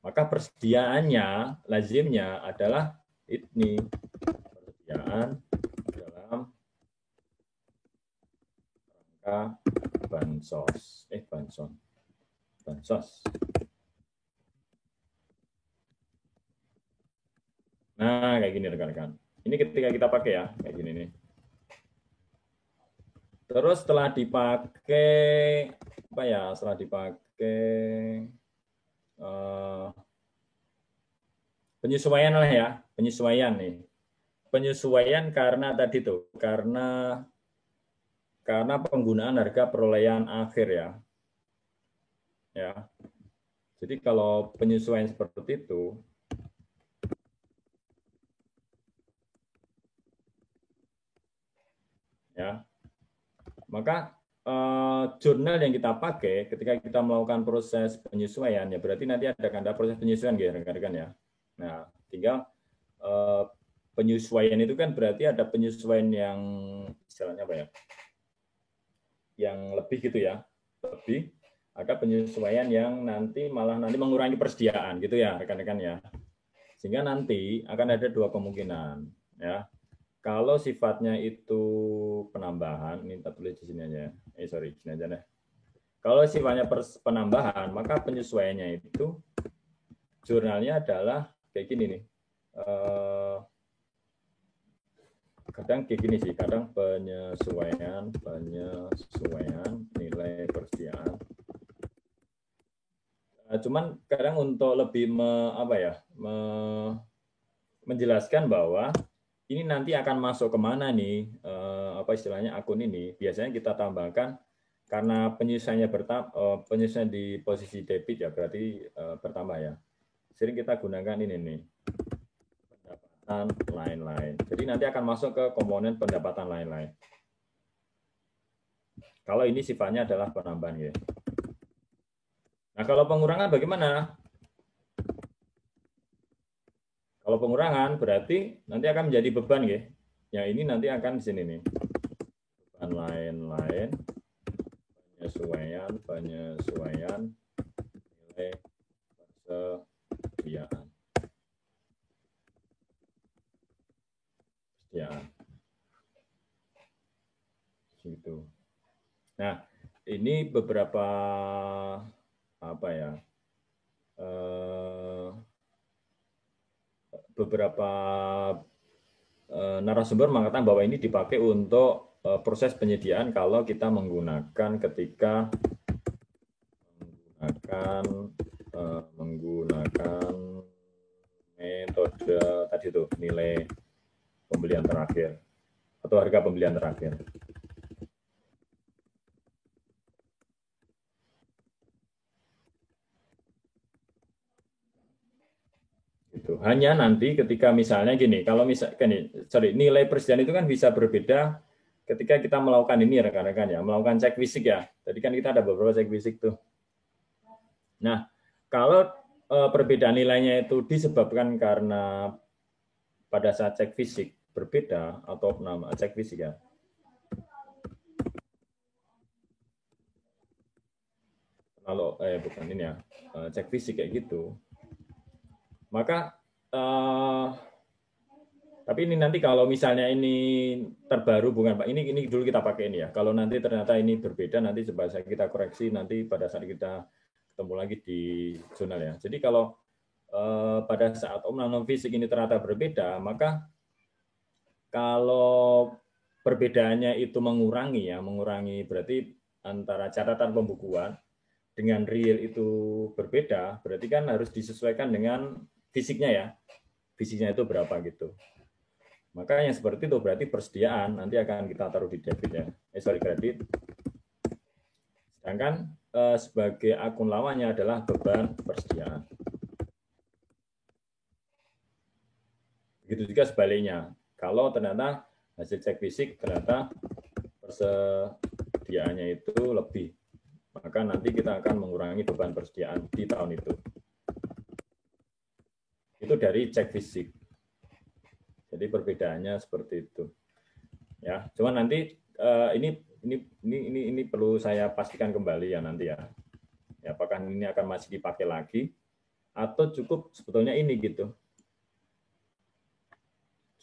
Maka persediaannya, lazimnya adalah ini persediaan dalam rangka bansos. Nah, kayak gini rekan-rekan. Ini ketika kita pakai ya, kayak gini nih. Terus setelah dipakai, apa ya? Setelah dipakai penyesuaian lah ya, penyesuaian nih. Penyesuaian karena tadi tuh, karena penggunaan harga perolehan akhir ya. Ya. Jadi kalau penyesuaian seperti itu, ya, maka jurnal yang kita pakai ketika kita melakukan proses penyesuaian ya berarti nanti ada proses penyesuaian ya rekan-rekan ya. Nah, tinggal penyesuaian itu kan berarti ada penyesuaian yang istilahnya apa ya? Yang lebih gitu ya. Lebih ada penyesuaian yang nanti mengurangi persediaan gitu ya rekan-rekan ya. Sehingga nanti akan ada dua kemungkinan ya. Kalau sifatnya itu penambahan, ini kita tulis di sini aja. Sini aja deh. Kalau sifatnya penambahan, maka penyesuaiannya itu jurnalnya adalah kayak gini nih. Kadang kayak gini sih, kadang penyesuaian nilai persediaan. Cuman kadang untuk lebih menjelaskan bahwa ini nanti akan masuk kemana nih, istilahnya akun ini, biasanya kita tambahkan karena penyesuaiannya penyesuaian di posisi debit ya, berarti bertambah ya. Sering kita gunakan ini nih, pendapatan lain-lain. Jadi nanti akan masuk ke komponen pendapatan lain-lain. Kalau ini sifatnya adalah penambahan ya. Nah kalau pengurangan bagaimana? Kalau pengurangan berarti nanti akan menjadi beban ya. Yang ini nanti akan di sini nih. Beban lain-lain, penyesuaian nilai persediaan. Gitu. Nah, ini beberapa beberapa narasumber mengatakan bahwa ini dipakai untuk proses penyediaan kalau kita menggunakan menggunakan metode tadi itu nilai pembelian terakhir atau harga pembelian terakhir. Gitu. Hanya nanti ketika misalnya gini, kalau nilai persediaan itu kan bisa berbeda ketika kita melakukan ini rekan-rekan ya, melakukan cek fisik ya. Tadi kan kita ada beberapa cek fisik tuh. Nah, kalau perbedaan nilainya itu disebabkan karena pada saat cek fisik berbeda atau nama cek fisik ya. Kalau bukan ini ya, cek fisik kayak gitu. Maka tapi ini nanti kalau misalnya ini terbaru bukan Pak, ini dulu kita pakai ini ya. Kalau nanti ternyata ini berbeda nanti coba kita koreksi nanti pada saat kita ketemu lagi di jurnal ya. Jadi kalau pada saat non fisik ini ternyata berbeda, maka kalau perbedaannya itu mengurangi berarti antara catatan pembukuan dengan real itu berbeda, berarti kan harus disesuaikan dengan fisiknya ya. Fisiknya itu berapa gitu. Maka yang seperti itu berarti persediaan nanti akan kita taruh di debit ya. Kredit. Sedangkan sebagai akun lawannya adalah beban persediaan. Begitu juga sebaliknya. Kalau ternyata hasil cek fisik ternyata persediaannya itu lebih, maka nanti kita akan mengurangi beban persediaan di tahun itu. Itu dari cek fisik. Jadi perbedaannya seperti itu. Ya, cuman nanti ini perlu saya pastikan kembali ya nanti ya. Ya, apakah ini akan masih dipakai lagi atau cukup sebetulnya ini gitu.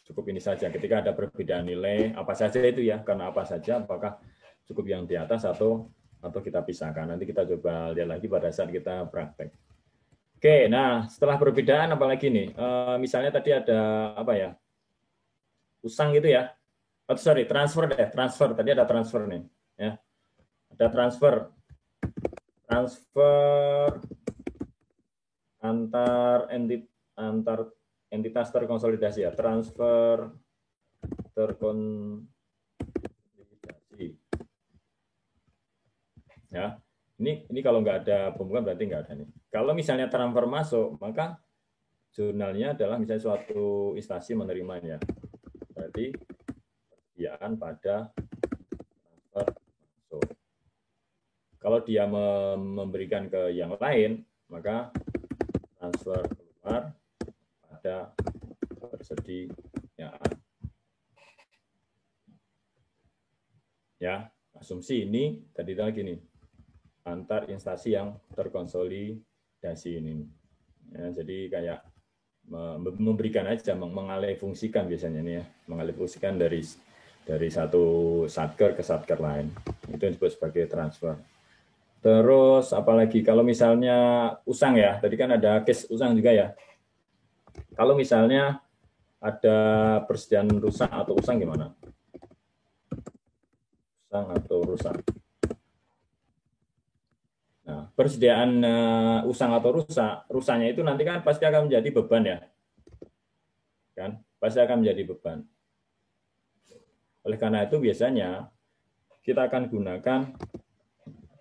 Cukup ini saja ketika ada perbedaan nilai apa saja itu ya, karena apa saja, apakah cukup yang di atas atau kita pisahkan. Nanti kita coba lihat lagi pada saat kita praktek. Oke, nah setelah perbedaan apalagi nih? Misalnya tadi ada apa ya? Usang gitu ya. Oh, sorry, transfer deh, transfer. Tadi ada transfer nih, ya. Ada transfer antar entitas terkonsolidasi ya, transfer terkonsolidasi. Ya. Ini kalau nggak ada pembukaan berarti nggak ada nih. Kalau misalnya transfer masuk, maka jurnalnya adalah misalnya suatu instansi menerimanya. Berarti persediaan pada transfer masuk. Kalau dia memberikan ke yang lain, maka transfer keluar pada persediaan. Ya, asumsi ini tadi lagi nih. Antar instansi yang terkonsolidasi ini. Ya, jadi kayak memberikan aja, mengalih fungsikan biasanya nih ya, mengalih fungsikan dari satu satker ke satker lain. Itu yang disebut sebagai transfer. Terus apalagi kalau misalnya usang ya, tadi kan ada case usang juga ya. Kalau misalnya ada persediaan rusak atau usang gimana? Usang atau rusak. Nah, persediaan usang atau rusaknya itu nanti kan pasti akan menjadi beban ya. Kan? Pasti akan menjadi beban. Oleh karena itu biasanya kita akan gunakan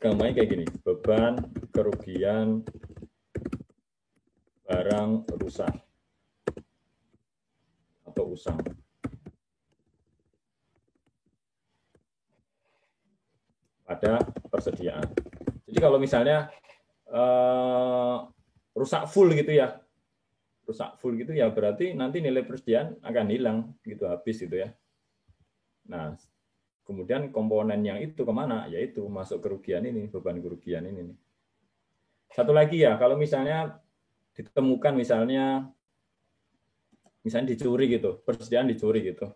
gambarnya kayak gini, beban kerugian barang rusak atau usang. Pada persediaan. Jadi kalau misalnya rusak full gitu ya, berarti nanti nilai persediaan akan hilang gitu, habis gitu ya. Nah, kemudian komponen yang itu kemana? Yaitu masuk kerugian ini, beban kerugian ini. Satu lagi ya, kalau misalnya ditemukan misalnya dicuri gitu, persediaan dicuri gitu,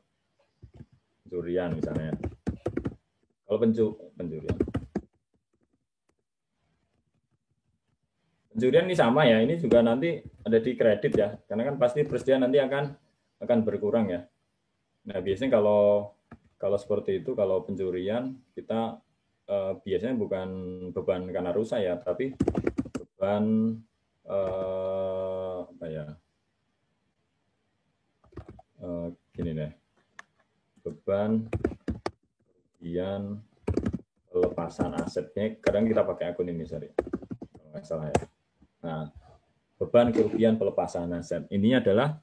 pencurian misalnya. Kalau pencurian. Pencurian ini sama ya, ini juga nanti ada di kredit ya, karena kan pasti persediaan nanti akan berkurang ya. Nah biasanya kalau kalau seperti itu, kalau pencurian kita biasanya bukan beban karena rusak ya, tapi beban apa ya? Gini deh, beban kemudian pelepasan asetnya. Kadang kita pakai akun ini, sorry, kalau nggak salah ya. Nah, beban kerugian pelepasan aset ini adalah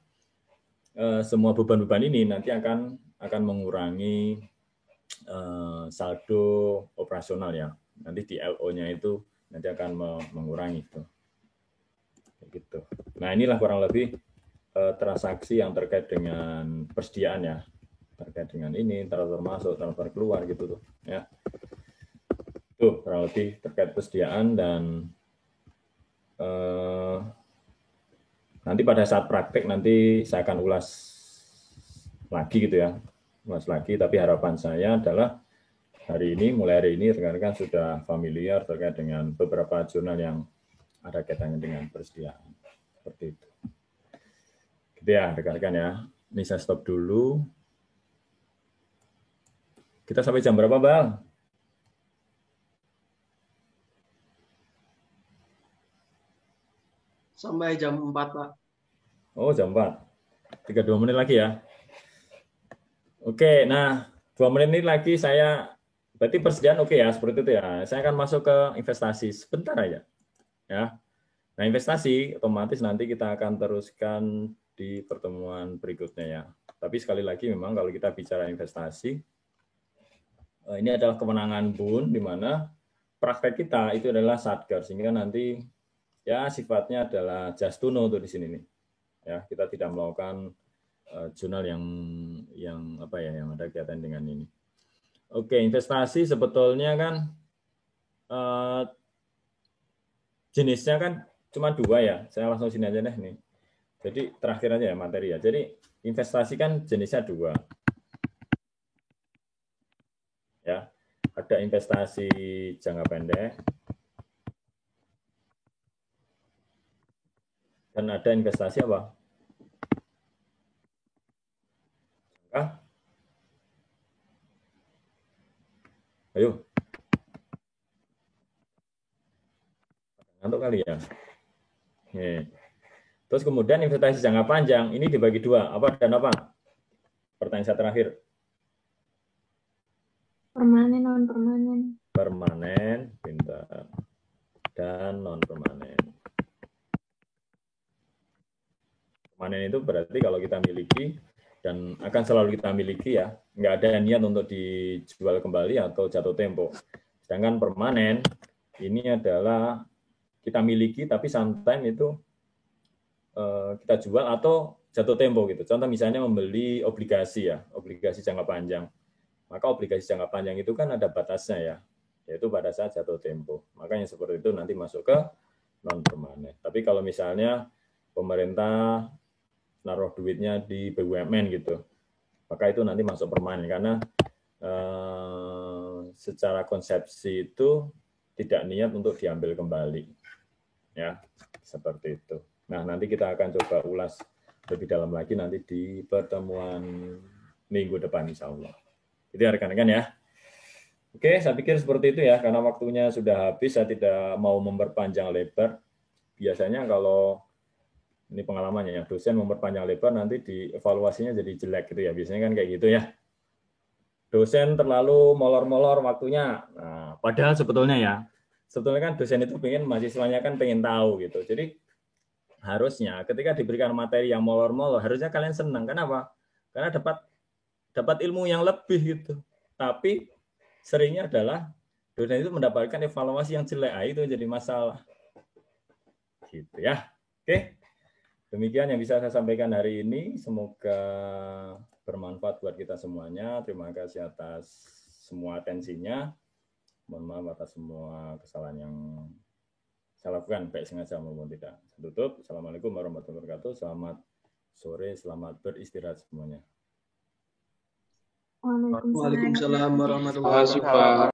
semua beban-beban ini nanti akan mengurangi saldo operasional ya. Nanti di LO-nya itu nanti akan mengurangi itu. Gitu. Nah, inilah kurang lebih transaksi yang terkait dengan persediaan ya. Terkait dengan ini, transfer masuk, transfer keluar gitu tuh, ya. Tuh, kurang lebih terkait persediaan dan nanti pada saat praktek nanti saya akan ulas lagi gitu ya. Ulas lagi, tapi harapan saya adalah mulai hari ini rekan-rekan sudah familiar terkait dengan beberapa jurnal yang ada kaitannya dengan persediaan. Seperti itu. Gitu ya, rekan-rekan ya. Ini saya stop dulu. Kita sampai jam berapa, Bang? Sampai jam 4, Pak. Oh, jam 4. 32 menit lagi ya. Oke, nah 2 menit ini lagi berarti persediaan oke ya, seperti itu ya. Saya akan masuk ke investasi sebentar aja. Ya. Nah, investasi otomatis nanti kita akan teruskan di pertemuan berikutnya ya. Tapi sekali lagi memang kalau kita bicara investasi, ini adalah kewenangan BUN di mana praktek kita itu adalah satker, sehingga nanti ya sifatnya adalah just to know tuh di sini nih. Ya, kita tidak melakukan jurnal yang apa ya, yang ada kaitan dengan ini. Oke, investasi sebetulnya kan jenisnya kan cuma 2 ya. Saya langsung sini aja deh nih. Jadi terakhir aja ya materi ya. Jadi investasi kan jenisnya 2. Ya, ada investasi jangka pendek dan ada investasi apa? Ayo. Ngantuk kali ya. Nih. Terus kemudian investasi jangka panjang ini dibagi 2. Apa dan apa? Pertanyaan saya terakhir. Permanen, non permanen. Permanen, pintar. Dan non permanen. Permanen itu berarti kalau kita miliki dan akan selalu kita miliki ya, nggak ada niat untuk dijual kembali atau jatuh tempo. Sedangkan permanen ini adalah kita miliki tapi sometimes itu kita jual atau jatuh tempo gitu. Contoh misalnya membeli obligasi ya, obligasi jangka panjang. Maka obligasi jangka panjang itu kan ada batasnya ya, yaitu pada saat jatuh tempo. Makanya seperti itu nanti masuk ke non permanen. Tapi kalau misalnya pemerintah naruh duitnya di BUMN gitu, maka itu nanti masuk permanen karena secara konsepsi itu tidak niat untuk diambil kembali, ya seperti itu. Nah nanti kita akan coba ulas lebih dalam lagi nanti di pertemuan minggu depan insya Allah. Itu ya rekan-rekan ya. Oke, saya pikir seperti itu ya karena waktunya sudah habis. Saya tidak mau memperpanjang lebar. Biasanya kalau ini pengalamannya ya, dosen memperpanjang lebar nanti dievaluasinya jadi jelek gitu ya. Biasanya kan kayak gitu ya. Dosen terlalu molor-molor waktunya. Nah, padahal sebetulnya kan dosen itu mahasiswanya kan pengen tahu gitu. Jadi harusnya ketika diberikan materi yang molor-molor, harusnya kalian senang. Kenapa? Karena dapat ilmu yang lebih gitu. Tapi seringnya adalah dosen itu mendapatkan evaluasi yang jelek. Itu jadi masalah. Gitu ya. Oke. Demikian yang bisa saya sampaikan hari ini. Semoga bermanfaat buat kita semuanya. Terima kasih atas semua atensinya. Mohon maaf atas semua kesalahan yang saya lakukan, baik sengaja maupun tidak. Saya tutup. Assalamualaikum warahmatullahi wabarakatuh. Selamat sore, selamat beristirahat semuanya. Waalaikumsalam Waalaikumsalam warahmatullahi wabarakatuh.